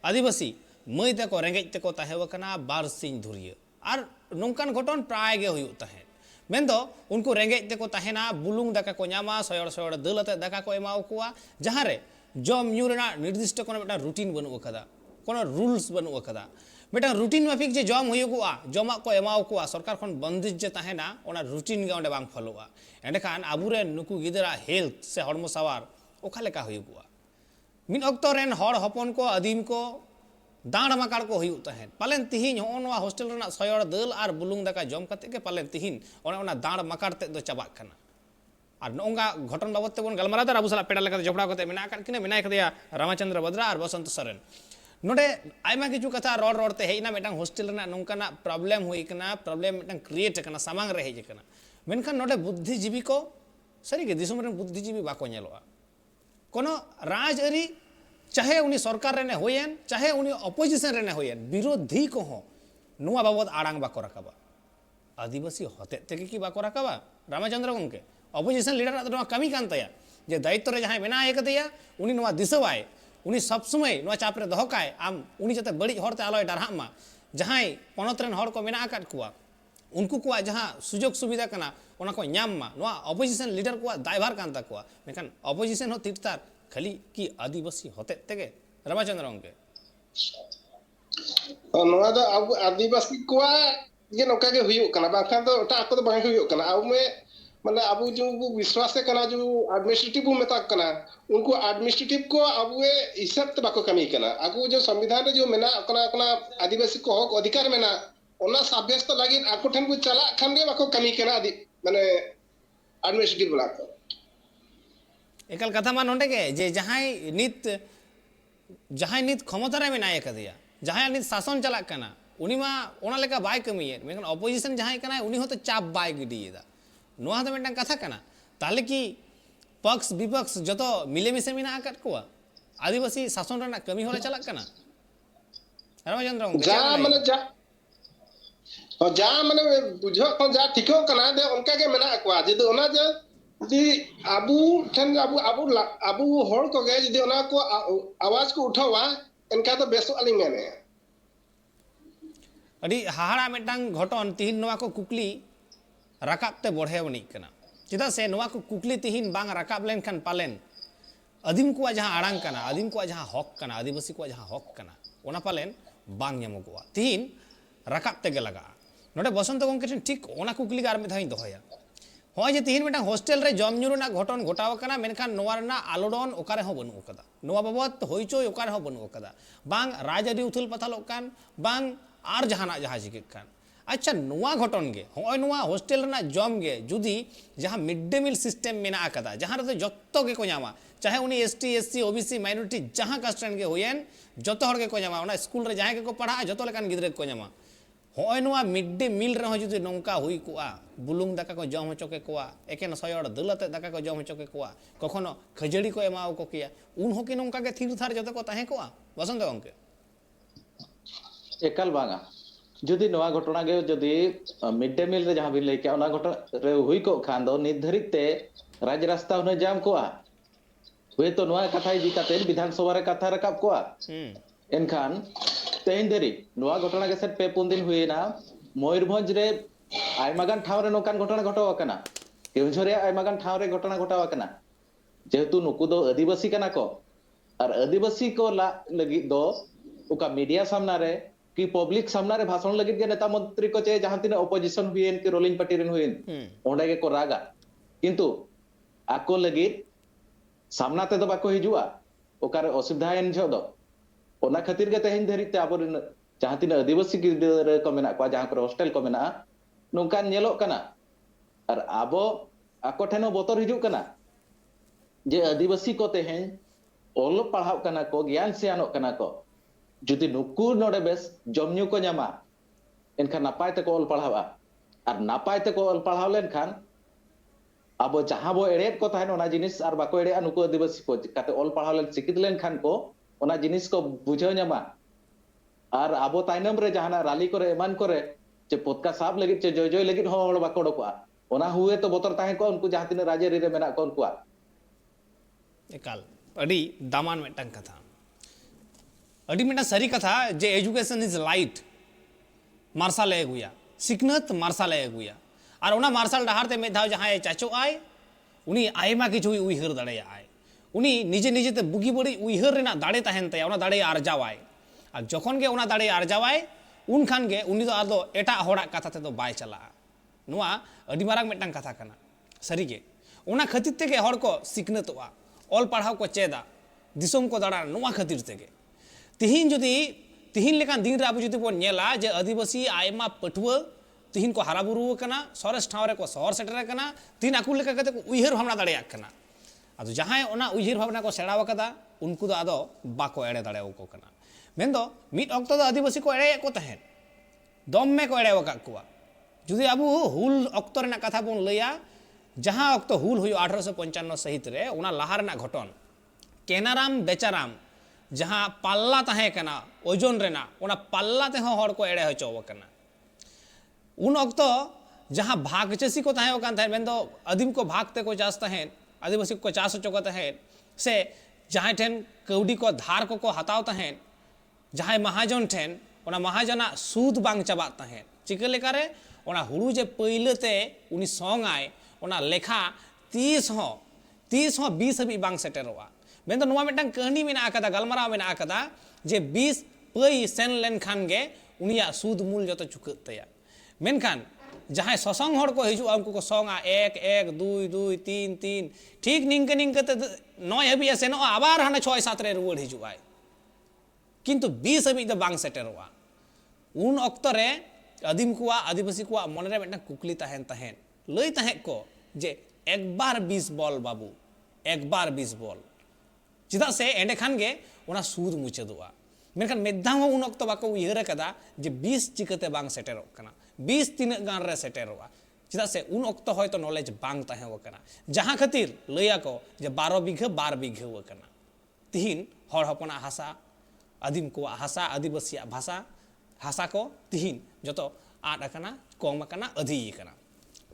आदिवासी मई ते को रेंगेज ते को ताहेव कना बार सिंह धुरिया और नोंकान घटन प्राय गे हुयु ताहे मेंदो उनको रेंगेज ते को ताहेना बुलुंग दाका को ᱧᱟᱢᱟ सयड़ सयड़ दलते दाका को एमाव कुआ जहां रे जम न्यू रेना निर्दिष्ट कोना मिटन रूटीन बनु कदा कोनो रूल्स बनु कदा मिटन रूटीन माफिक जे जम हुयुगुआ जमा को एमाव कुआ सरकार खन बंदिज जे ताहेना ओना रूटीन गे ओंडे बांग फॉलोआ एंडे खान आबुरे नुकु गिदरा हेल्थ से हड़मो सवार ओखा लेका हुयुगुआ मिन ऑक्तो रेन हड़ हपन को आदिम को दाण माकाड़ को हुयुग ताहेन पालेन तिहिन होनवा हॉस्टल रेना सयड़ दल और बुलुंग दाका जम कते के पालेन तिहिन ओना दाण माकाड़ ते दो चाबा खाना और नोंगा घटन बाबत ते बोन गलमारा दा अबु सला पेडा लेका जपड़ा कते मेना काट किने मेनाय कदिया रामचंद्र बद्रा और बसंत सरन नोडे आयमा किछु कथा रोड रोड ते हेना मेटांग हॉस्टल रेना नोंकाना प्रॉब्लम हुई कना प्रॉब्लम मेटांग क्रिएट कना सामांग रे हेज कना मेनखान नोडे बुद्धिजीवी को सरी के दिसम रे बुद्धिजीवी बाको नेलोआ कोनो राजअरी चाहे उनी सरकार रेने होयेन चाहे उनी अपोजिशन रेने होयेन विरोधी को हो नुआ बाबत आड़ांग बाको रकाबा आदिवासी होते तेके की बाको रकाबा रामचंद्र गंके अपोजिशन लीडर नुआ कमी कान तया जे दायित्व रे जहां मेना एकदिया उनी नुआ दिसवाय उनी सब समय नुआ चाप रे दहकाय आम उनी जते बड़ी हरते आलोय डरहामा जहां पनत रेन हर को मेना आकाट कुआ उनको कुआ जहां सुजोग सुविधा कना ओना को ᱧᱟᱢ मा नुआ अपोजिशन लीडर कुआ दायभार कान ताकुआ मेखान अपोजिशन हो तिरतार खाली की आदिवासी होते तेगे रामचंद्र गंके नवा दो अब आदिवासी कुआ ये नोका के हुयु कना बाखान तो टा को तो बांग हुयु कना अब में मतलब अब जो विश्वास से कना जो एडमिनिस्ट्रेटिव मेता कना उनको एडमिनिस्ट्रेटिव को अब वे हिसाब ते बाको कमी कना आगु जो संविधान रे जो मेना कना कना आदिवासी को हक अधिकार मेना ओना साब्यस्त लागिन आको ठन को चला खान गे बाको कमी कना आदि माने एडमिनिस्ट्रेटिव ब्लॉक को एकल कथा मा नोंडे के जे जहां नित क्षमता रे मेनाय कदिया जहां नित शासन चला कना उनी मा ओना लेका बाय कमिये मेकन अपोजिशन जहां कना उनी होतो चाप बाय गिडियेदा नोआ तो मेटन कथा कना ताले की पक्ष विपक्ष जतो मिले मिसे मिना आकट कोआ आदिवासी शासन रना कमी होला चला कना रामचंद्र जा माने जा माने बुझो को जा ठीको कना दे उनका के मेना को जे ओना जे दी आबू ठन आबू होड़ को गे जे ओना को आवाज को उठावा इनका तो बेसो अली मेने अडी हाहाड़ा मेटांग घटन तिहिन नोआ को कुकली राकाबते बढ़े बनी कना चेदा से नोआ को कुकली तिहिन बांग राकाब लेन खान पालेन आदिम को जहां आड़ांग कना आदिम को जहां हक कना आदिवासी को जहां हक कना ओना पालेन बांग ᱧᱟᱢᱚᱜᱚᱜᱼᱟ तिहिन राकाबते गे लगा नोडे बसंत गंके ठेन ठीक ओना कुकली गार में धाई दोहया होय जे तिहिन मेटा हॉस्टल रे जम ᱧᱩ ᱨᱮᱱᱟᱜ घटन घटाव कना मेनखान नोआ रना आलोडन ओकारे हो बनु कदा नोआ बाबत होइचो ओकारे हो बनु कदा बांग राजआरी उथुल पथालोक कान बांग आर जहाना जहां चिकिक कान अच्छा नोआ घटन गे होय नोआ हॉस्टल रना जम गे जुदी जहां मिड डे मील सिस्टम मेना कदा जहां रे जत्तो गे को ᱧᱟᱢᱟ चाहे उनी एसटी एससी ओबीसी माइनॉरिटी जहां कास्ट रन गे होयन जत्तो हर गे को ᱧᱟᱢᱟ ओना स्कूल रे जहां गे को पढ़ा जत्तो लेकान गिद्रे को ᱧᱟᱢᱟ होय नोआ मिड डे मील रे हो जुदी नोंका हुई कोआ बुलुंग दाका को जम होचो के कोआ एकेन सयड़ दलते दाका को जम होचो के कोआ कखनो खजड़ी को एमाओ को किया उन होके नोंका के थीर थार जते को ताहे कोआ बसंत गंके एकाल बांगा जुदी नवा घटना गे जुदी मिड डे मील रे जहां भी लेके ओना घटना रे हुई को खान दो निर्धारित ते राज रास्ता होने जाम कोआ हुए तो नवा कथा इदी काते विधानसभा रे कथा रकाब कोआ एनखान तेहिन देरी नवा घटना के सेट पे पुन दिन हुई ना मयूरभंज रे आयमागान ठाव रे नोकान घटना घटाव कना केउझर रे आयमागान ठाव रे घटना घटाव कना जेहेतु नुकु दो आदिवासी कना को और आदिवासी को लगी दो उका मीडिया सामना रे कि पब्लिक सामना रे भाषण लगी के नेता मंत्री को चे जहां तिना ओपोजिशन हुईन कि रोलिंग पार्टी रेन हुईन ओंडे के को रागा किंतु आको लगी सामना ते दो बाको हिजुआ ओकार असुविधा एन जो दो ओना खातिर के तेहिन धरी ते आबर जहां तिना आदिवासी गिदर को मेना को जहां पर हॉस्टल को मेना नोकान नेलो कना और आबो आको ठेनो बोतर हिजु कना जे आदिवासी को तेहेन ओल पढ़ाव कना को ज्ञान सियानो कना को जुदी नुकु नोडे बेस जमन्यू को ᱧᱟᱢᱟ एनखान नापाय ते को ओल पढ़ावा और नापाय ते को ओल पढ़ाव लेनखान आबो जहां बो एड़ेत को ताहेन ओना जिनिस आर बाको एड़े नुकु आदिवासी को काते ओल पढ़ाव लेन सिकित लेनखान को ओना जिनिस को बुझाव ᱧᱟᱢᱟ और आबो ताइनम रे जहाना राली करे एमान करे जे पोतका साब लगित जे जय जय लगित हो होड़ बाको डकोआ ओना हुए तो बोतर ताहे को उनको जहां तिना राजेरी रे मेना को उनकुआ एकाल अडी दामान मेटंग कथा अडी मेटा सरी कथा जे एजुकेशन इज लाइट मार्शल एगुया सिकनत मार्शल एगुया और ओना मार्शल डहार ते में धाव जहां चाचो आय उनी आयमा किछु उइहर दाड़े आय उनी निजे निजे ते बुगी बड़ी उइहर रेना दाड़े ताहेन तया ओना दाड़े आरजावाय और जखन गे ओना दाड़े आरजावाय उन खान गे उनी दो आदो एटा होड़ा कथा ते दो बाय चला नुआ अडी मारांग मेटंग कथा कना सरी गे ओना खातिर ते गे हड़ को सिकनतवा ऑल पढ़ाव को चेदा दिसोम को दाड़ा नुआ खातिर ते गे तिहिन लेकान दिन रे आबो जुदी बोन नेला जे आदिवासी आयमा पटुआ तिहिन को हाराबुरु कना सरस ठाव रे को शहर सेटर कना तीन आकु लेका कते को उइहर भावना दाड़ेया कना आदो जहां ओना उइहर भावना को सेड़ाव कदा उनको दो आदो बाको एड़े दाड़ेव को कना मेंदो मिद ऑक्तो दो आदिवासी को एड़े को तहेन दम में को एड़ेव का कुआ जुदी आबो हुल ऑक्तो रेना कथा बोन लया जहां ऑक्तो हुल हुयो 1855 सहित रे ओना लाहा रेना घटन केनाराम बेचाराम जहां पल्ला ताहे कना ओजन रेना ओना पल्ला ते हड़ को एड़े हचो कना उन ऑक्तो जहां भाग चासी को ताहे कान थाहे मेंदो आदिम को भागते को चास ताहे आदिवासी को चास हचो को ताहे से जहां ठेन कौडी को धार को हताव ताहे जहां महाजन ठेन ओना महाजना सूद बांग चाबा ताहे चिके लेकारे ओना हुरु जे पइलेते उनी सॉन्ग आय ओना लेखा 30 हो 20 हबी बांग सेटेरोआ मेन नोआ मेटंग कहानी मेना आकदा गलमाराव मेना आकदा जे 20 पई सेन लेन खान गे उनिया सूद मूल जतो चुकत तया मेनखान जहां ससंग हड़ को हिजु उनको को सॉन्ग 1 1 2 2 3 3 ठीक निंक निंकते 9 हबी सेनो आबार हाने 6 7 रे रुवड़ हिजु आय किंतु 20 हबी द बांग सेटेरोआ उन ऑक्तो रे आदिम कुआ आदिवासी कुआ मन रे मेटंग कुकली ताहेन ताहेन लई ताहे को जे एक बार 20 बॉल बाबू एक बार 20 बॉल चेदा से एंडे खान गे ओना सूद मुचादोआ मेनखान मेदाव उन अक्तो बाको उयहर कदा जे 20 चिकते बांग सेटेरोक कना 20 तीन गान रे सेटेरोआ चेदा से उन अक्तो हयतो नॉलेज बांग ताहें वकना जहां खातिर लैया को जे 12 बीघा 12 बीघा वकना तिहिन हर हपना हासा आदिम को हासा आदिवासी भाषा हासा को तिहिन जतो आद अकना कम अकना अधि अकना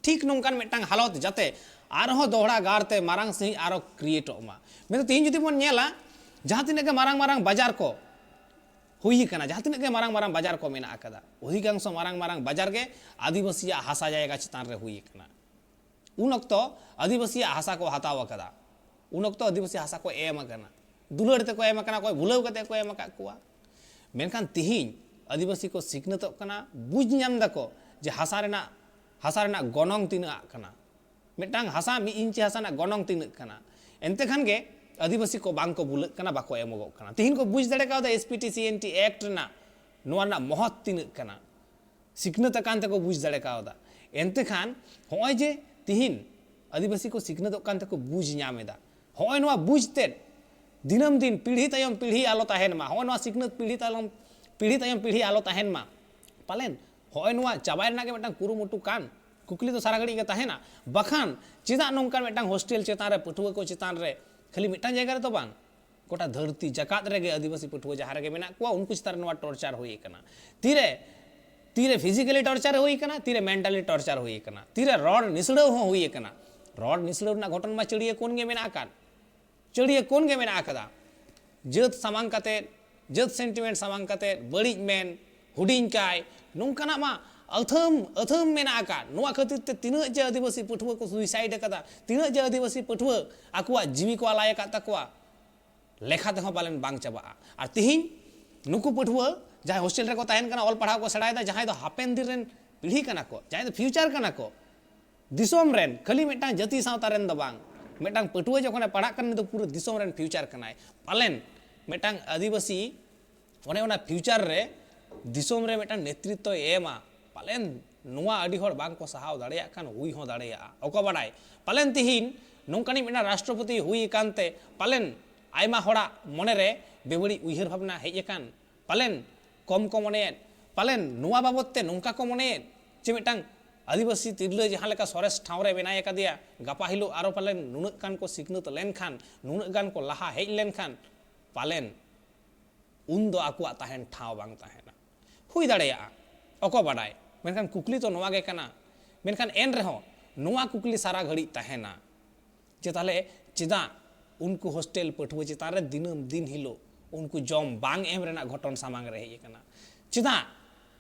ठीक नोंकान मेटांग हालत जाते आरहो दोहरा गारते मारांग सही आरो क्रिएटो मा मैं तो तीन जुदी बन नेला जहां तिने के मारांग मारांग बाजार को हुई कना जहां तिने के मारांग मारांग बाजार को मेना आकदा अधिकांश मारांग मारांग बाजार के आदिवासी हासा जायगा चितान रे हुई कना उन अक्तो आदिवासी हासा को हताव कदा उन अक्तो आदिवासी हासा को एम कना दुलड़ ते को एम कना कोई भुलाव कते को एम का कुआ मेनखान तिहिन आदिवासी को सिखनतो कना बुझ नाम दको जे हासा रेना गनंग तिना कना मिटांग हासा मी इंच हासा ना गनंग तिना कना एनते खान गे आदिवासी को बांग को बुलक कना बाको एमोगो कना तिहिन को बुझ दड़े का एसपीटीसीएनटी एक्ट ना नोआ ना महत तिना कना सिखनत कान ते को बुझ दड़े का एनते खान होय जे तिहिन आदिवासी को सिखनत कान ते को बुझ नामेदा होय नोआ बुझते दिनम दिन पीढ़ी तायम पीढ़ी आलो ताहेन मा होय नोआ सिखनत पीढ़ी तायम पीढ़ी आलो ताहेन मा पालेन होय नोआ चाबाय ना के मिटांग कुरुमुटु कान कुकली तो सारा घड़ी के ताहेना बखान चेदा नोंकान मिटांग हॉस्टेल चेतान रे पठुआ को चेतान रे खाली मिटांग जगह रे तो बांग गोटा धरती जकात रे आदिवासी पठुआ जहां रे मेना को उनको चेतान नोआ टॉर्चर होई कना तीरे फिजिकली टॉर्चर होई कना तीरे मेंटली टॉर्चर होई कना तीरे रॉड निसड़ो हो होई कना रॉड निसड़ो ना घटन मा चड़िए कोन गे मेना कान चड़िए कोन गे मेना कदा जत सामांग काते जत सेंटिमेंट सामांग काते बड़ी मेन हुडिंग काय नोंकाना मा अथम मेना आका नोआ खातिर ते तिना जे आदिवासी पठुआ को सुइसाइड कदा तिना जे आदिवासी पठुआ आकुआ जीवी को आलाय का तकवा लेखा ते पालन बांग चाबा और तिहिन नुकु पठुआ जहां हॉस्टेल रे को ताहेन कना ऑल पढ़ाव को सड़ायदा जहां दो हापेन दिन रेन पीढ़ी कना को जहां दो फ्यूचर कना को दिसोम रेन खाली मेटा जाति सावता रेन दो बांग मेटांग पठुआ जखने पढ़ा कन तो पूरा दिसोम रेन फ्यूचर कनाय पालन मेटांग आदिवासी ओने ओना फ्यूचर रे दिसोम रे मेटांग नेतृत्व एमा पालेन नुआ अडी हर बांग को सहाव दाड़िया कान हुई हो दाड़िया ओको बाडाय पालेन तिहिन नोंकानी मेना राष्ट्रपति हुई कानते पालेन आयमा होड़ा मने रे बेबड़ी उइहर भावना हेज कान पालेन कम को मने पालेन नुआ बाबतते नोंका को मने जे मिटांग आदिवासी तिरले जहां लेका सरेस ठाव रे बेनाय कादिया गापा हिलो आरो पालेन नुन कान को सिखनत लेन खान नुन गान को लाहा हेज लेन खान पालेन उन दो आकुआ ताहेन ठाव बांग ताहेना हुई दाड़िया ओको बाडाय मेनखान कुकली तो नोआ गे कना मेनखान एन रहो नोआ कुकली सारा घड़ी ताहेना जे ताले चेदा उनको हॉस्टेल पठुआ चेतान रे दिनम दिन हिलो उनको जम बांग एम रेना घटन सामांग रे हेज कना चेदा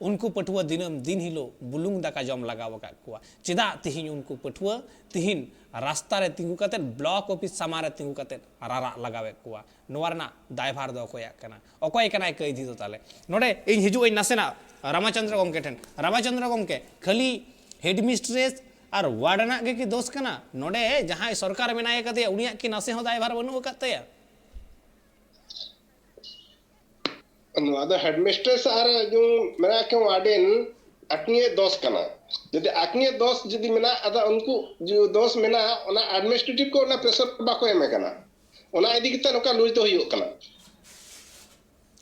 उनको पठुआ दिनम दिन हिलो बुलुंग दाका जम लगाव का कुआ चेदा तिहिन उनको पठुआ तिहिन रास्ता रे तिंगु कते ब्लॉक ऑफिस सामा रे तिंगु कते रारा लगावे कुआ नोवारना दायभार दो कोया कना ओकोय कना कई दी तो ताले नोडे इन हिजु नासेना रामचंद्र गमके ठेन रामचंद्र गमके खाली हेडमिस्ट्रेस और वार्डना गे की दोष कना नोडे जहां सरकार मेनाय कदे उनिया की नासे हो दायभार बनु कते हेडमिस्ट्रेस और जो मेरा के वार्डन आकनिए दोष कना जदि आकनिए दोष जदि मेना अदा उनको जो दोष मेना ओना एडमिनिस्ट्रेटिव को ना प्रेशर बाको एमे कना ओना इदी किते नोका लुज दो हुयो कना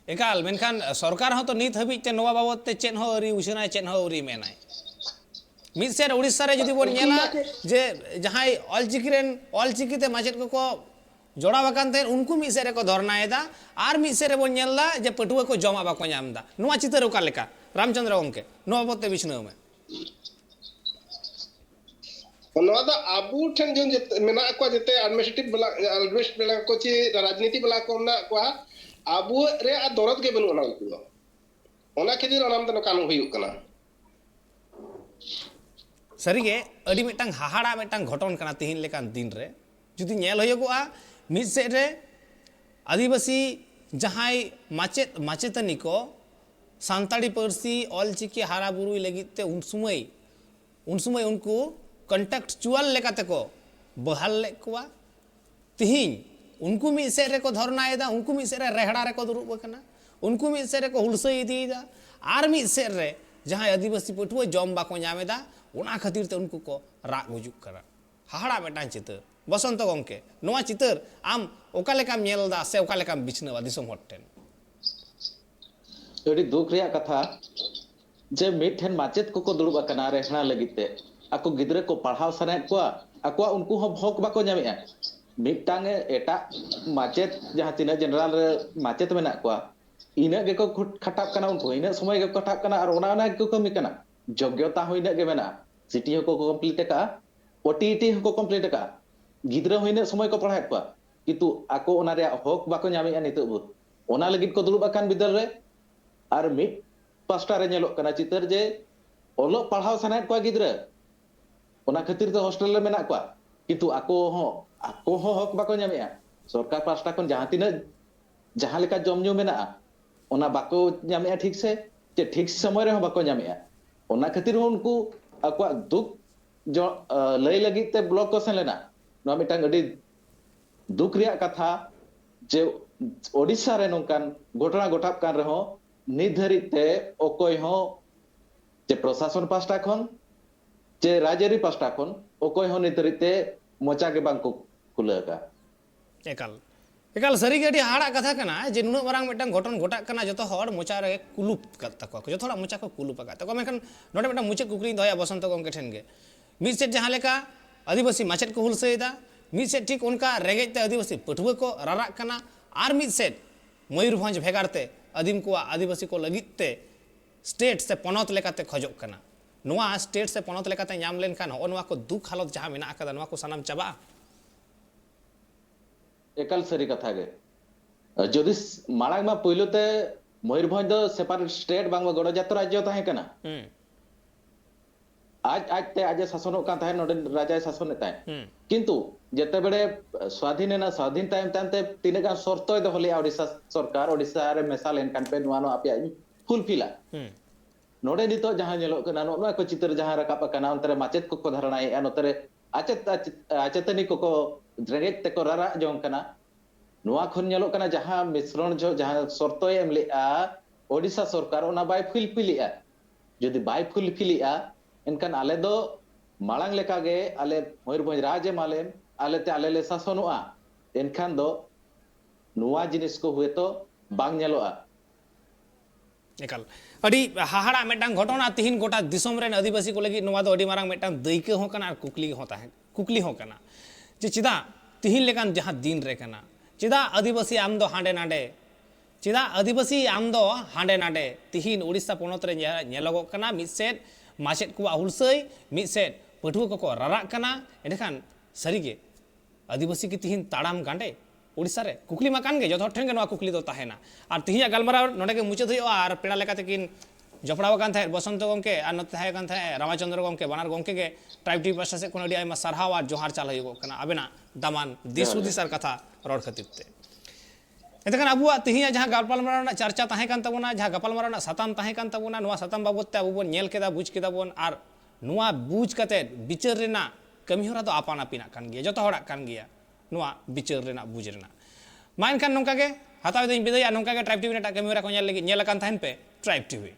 एकाल मेनखान सरकार हो तो नित हबी ते नोवा बाबत ते चेन हो अरी उछनाय चेन हो अरी मेनाय मिद सेर उड़ीसा रे जदि बोन नेला जे जहां ऑलचिकी ते माचेत को जोड़ा बाकान थे उनको मिद सेरे को धरनायदा और मिद सेरे बोन नेला जे पटुआ को जमा बाको नामदा नोवा चितर ओका लेका रामचंद्र गमके नोवा बाबत बिछनाव में नोवा दा आबू ठन जो मेना को जते एडमिनिस्ट्रेटिव बला को ची राजनीति बला को ना को आबू रे आ दरद के बनु ना को ओना खिदिर ओनाम द कानू हुयु कना सरीगे अडी मिटांग हाहाड़ा मिटांग घटन कना तिहिन लेकान दिन रे जुदी नेल होयगोआ मिद सेट रे आदिवासी जहां माचेतनी को सांताड़ी पारसी ऑलचिकी हारा बुरुई लगिते उन समय उनको कंटेक्चुअल लेकाते को बहाल लेकुआ तिहिन उनको मिद सेट रे को धरनायदा उनको मिद सेट रे रेहड़ा रे को दुरुब कना उनको मिद सेट रे को हुलसई इदीदा आर मिद सेट रे जहां आदिवासी पठुआ जम बाको नामेदा उना खातिर ते उनको को राग गुजुक करा hahara metang chitar Bosonto gongke noa chitar am oka lekam nyel da se oka lekam bichna disom hor ten ᱟᱹᱰᱤ ᱫᱩᱠ ᱨᱮᱭᱟᱜ ᱠᱟᱛᱷᱟ ᱡᱮ ᱢᱤᱫᱴᱷᱮᱱ ᱢᱟᱪᱮᱫ ᱠᱚᱠᱚ ᱫᱩᱲᱩᱵ ᱟᱠᱟᱱᱟ ᱨᱮᱦᱱᱟ ᱞᱟᱹᱜᱤᱫ ᱛᱮ ᱟᱠᱚ ᱜᱤᱫᱽᱨᱟᱹ ᱠᱚ ᱯᱟᱲᱦᱟᱣ ᱥᱟᱱᱟᱭᱮᱫ ᱠᱚᱣᱟ ᱟᱠᱚᱣᱟᱜ ᱩᱱᱠᱩ ᱦᱚᱸ ᱦᱚᱠ ᱵᱟᱠᱚ ᱧᱟᱢᱮᱜᱼᱟ ᱢᱤᱫᱴᱟᱝ ᱮᱴᱟᱜ ᱢᱟᱪᱮᱫ ᱡᱟᱦᱟᱸ ᱛᱤᱱᱟᱹᱜ ᱡᱮᱱᱟᱨᱮᱞ ᱨᱮ ᱢᱟᱪᱮᱫ ᱢᱮᱱᱟᱜ ᱠᱚᱣᱟ ᱤᱱᱟᱹᱜ ᱜᱮᱠᱚ ᱠᱷᱟᱴᱟᱜ ᱠᱟᱱᱟ ᱩᱱᱠᱩ ᱤᱱᱟᱹᱜ ᱥᱚᱢᱚᱭ ᱜᱮᱠᱚ ᱠᱷᱟᱴᱟᱜ ᱠᱟᱱᱟ ᱟᱨ ᱚᱱᱟ ᱜᱮᱠᱚ ᱠᱟᱹᱢᱤ ᱠᱟᱱᱟ ᱡᱳᱜᱽᱜᱚᱛᱟ ᱦᱚᱸ ᱤᱱᱟᱹᱜ ᱜᱮ ᱢᱮᱱᱟᱜᱼᱟ ᱥᱤᱴᱤ ᱦᱚᱸᱠᱚ ᱠᱚᱢᱯᱞᱤᱴ ᱟᱠᱟᱜᱼᱟ OTET ᱦᱚᱸᱠᱚ ᱠᱚᱢᱯᱞᱤᱴ ᱟᱠᱟᱜᱼᱟ ᱜᱤᱫᱽᱨᱟᱹ ᱦᱚᱸ ᱤᱱᱟᱹᱜ ᱥᱚᱢᱚᱭ ᱠᱚ ᱯᱟᱲᱦᱟᱣᱮᱫ ᱠᱚᱣᱟ ᱠᱤᱱᱛᱩ ᱟᱠᱚ ᱚᱱᱟ ᱨᱮᱭᱟᱜ ᱦᱚᱠ ᱵᱟᱠᱚ ᱧᱟᱢᱮᱜᱼᱟ ᱱᱤᱛᱚᱜ ᱵᱷᱳᱨ ᱚᱱᱟ ᱞᱟᱹᱜᱤᱫ ᱠᱚ ᱫᱩᱲᱩᱵ ᱟᱠᱟᱱ ᱵᱤᱫᱟᱹᱞ ᱨᱮ ᱟᱨ ᱢᱤᱫ ᱯᱟᱥᱴᱟ ᱨᱮ ᱧᱮᱞᱚᱜ ᱠᱟᱱᱟ ᱪᱤᱛᱟᱹᱨ ᱡᱮ ᱚᱞᱚᱜ ᱯᱟᱲᱦᱟᱣ ᱥᱟᱱᱟᱭᱮᱫ ᱠᱚᱣᱟ ᱜᱤᱫᱽᱨᱟᱹ ᱚᱱᱟ ᱠᱷᱟᱹᱛᱤᱨ ᱛᱮ ᱦᱚᱥᱴᱮᱞ ᱨᱮ ᱢᱮᱱᱟᱜ ᱠᱚᱣᱟ ᱠᱤᱱᱛᱩ ᱟᱠᱚ ᱦᱚᱸ ᱦᱚᱠ ᱵᱟᱠᱚ ᱧᱟᱢᱮᱜᱼᱟ ᱥᱚᱨᱠᱟর ᱯᱟᱥᱴᱟ ᱠᱷᱚᱱ ᱡᱟᱦᱟᱸ ᱛᱤᱱᱟᱹᱜ ᱡᱟᱦᱟᱸ ᱞᱮᱠᱟ ᱡᱚᱢ ᱧᱩ ᱢᱮᱱᱟᱜᱼᱟ ᱚᱱᱟ ᱵᱟᱠᱚ ᱧᱟᱢᱮᱜᱼᱟ ᱴᱷᱤᱠ ᱥᱮ ᱡᱮ ᱴᱷᱤᱠ ᱥᱚᱢᱚᱭ ᱨᱮᱦᱚᱸ ᱵᱟᱠᱚ ᱧᱟᱢᱮᱜᱼᱟ ᱚᱱᱟ ᱠᱷᱟᱹᱛᱤᱨ ᱦᱚᱸ ᱩᱱᱠᱩ ᱟᱠᱚᱣᱟᱜ ᱫᱩᱠ ᱞᱟᱹᱭ ᱞᱟᱹᱜᱤᱫ ᱛᱮ ᱵᱞᱚᱠ ᱠᱚ ᱥᱮᱱ ᱞᱮᱱᱟ ᱱᱚᱣᱟ ᱢᱤᱫᱴᱟᱝ ᱟᱹᱰᱤ ᱫᱩᱠ ᱨᱮᱭᱟᱜ ᱠᱟᱛᱷᱟ ᱡᱮ ओडिशा रे नोंकान घटना घटाप कान रहो निर्धारित ते ओकोय हो जे प्रशासन पास्टा खन जे राजरी पास्टा खन ओकोय हो निर्धारित ते मोचा के बांग को खुलेगा एकाल सरी के हाड़ा कथा कना जे नुन मारांग मिटन घटन घटा कना जतो हर मोचा रे कुलुप तको जतो हड़ा मोचा को कुलुप का तको मेखन नोडे मिटन मुचे कुकरी दया बसंत गंके ठेन गे मिद सेट जहां लेका आदिवासी माचेट को हुलसेदा मिद सेट ठीक उनका रेगेज ते आदिवासी पठुआ को रारा कना आर मिद सेट मयूरभंज भेगारते आदिम को आदिवासी को लगिते स्टेट से पनत लेकाते खजोक कना नोआ स्टेट से पनत लेकाते नाम लेन खान नोआ को दुख हालत जहां मेना आकदा नोआ को सनाम चाबा एकाल सरी कथा गे जदि माड़ांग मा पयलोते मयूरभंज दो सेपारेट स्टेट बांग गणजात राज्य ताहे कना आज शासन नोडे राजा शासन किंतु जेते बेड़े स्वाधीन स्वाधीन तायते तीन गान शर्त दोहले ओडिशा सरकार ओडिशा रे मेसा लेन कान पे नोआ नो आपया फुलफिला नोडे नितो जहां नेलो कना नोआ को चित्र जहां रकाप कना अंतरे माचेत को धारणाय नोतरे आचेतनी को रेगेज ते को रारा जों कना नोआ खन नेलो कना जहां मिश्रण जो जहां शर्त एम लेआ ओडिशा सरकार ओना बाय फुलफिलिया जदि बाय फुलफिलिया इनकान आले दो मालांग लेका गे आले मयूरभंज राज मालेम आले ते आले ले शासनोआ इनखान दो नुआ जिनिस को हुए तो बांग नेलोआ एकाल अडी हाहाड़ा मेटांग घटना तिहिन गोटा दिसोम रेन आदिवासी को लगी नोआ दो अडी मारांग मेटांग दैके हो कना कुकली हो कना जे चिदा तिहिन लेकान जहां दिन रे कना चिदा आदिवासी आम दो हांडे नाडे चिदा आदिवासी आम दो हांडे नाडे तिहिन उड़ीसा पोनत रे नेलगो कना मिसेट माचेट को हुलसई मिसेट पठुआ को रारा कना एंडखान सरीगे आदिवासी की तिहिन ताड़ाम गांडे उड़ीसा रे कुकली मा कान गे जतो ठेन गे नोआ कुकली दो ताहेना आर तिहिया गलमारा नोडे के मुचाद हुई आर पेड़ा लेका तकिन जपड़ाव कान थाए बसंत गंके आर नते थाए कान थाए रामाचंद्र गंके बानार गंके गे ट्राइब टी पासा से कोन अडी आयमा सरहाव आर जोहार चाल हुई कना अबेना दामान दिसुदिसार कथा रोड खातिर ते एतखान अबुआ तिहिया जहां गपालमारा चर्चा ताहे कान तबोना जहां गपालमारा साताम ताहे कान तबोना नोआ साताम बाबत ते अबु बोन नेल केदा बुझ केदा बोन आर नोआ बुझ कते बिचार रेना कमी होरा दो आपान आपिना कान गिया जतो हड़ा कान गिया नोआ बिचार रेना बुझ रेना मा एनखान नोंका गे हताव दई बिदाय नोंका गे ट्राइब टीवी नेटा कमी होरा को नेल लगी नेल कान थाहन पे ट्राइब टीवी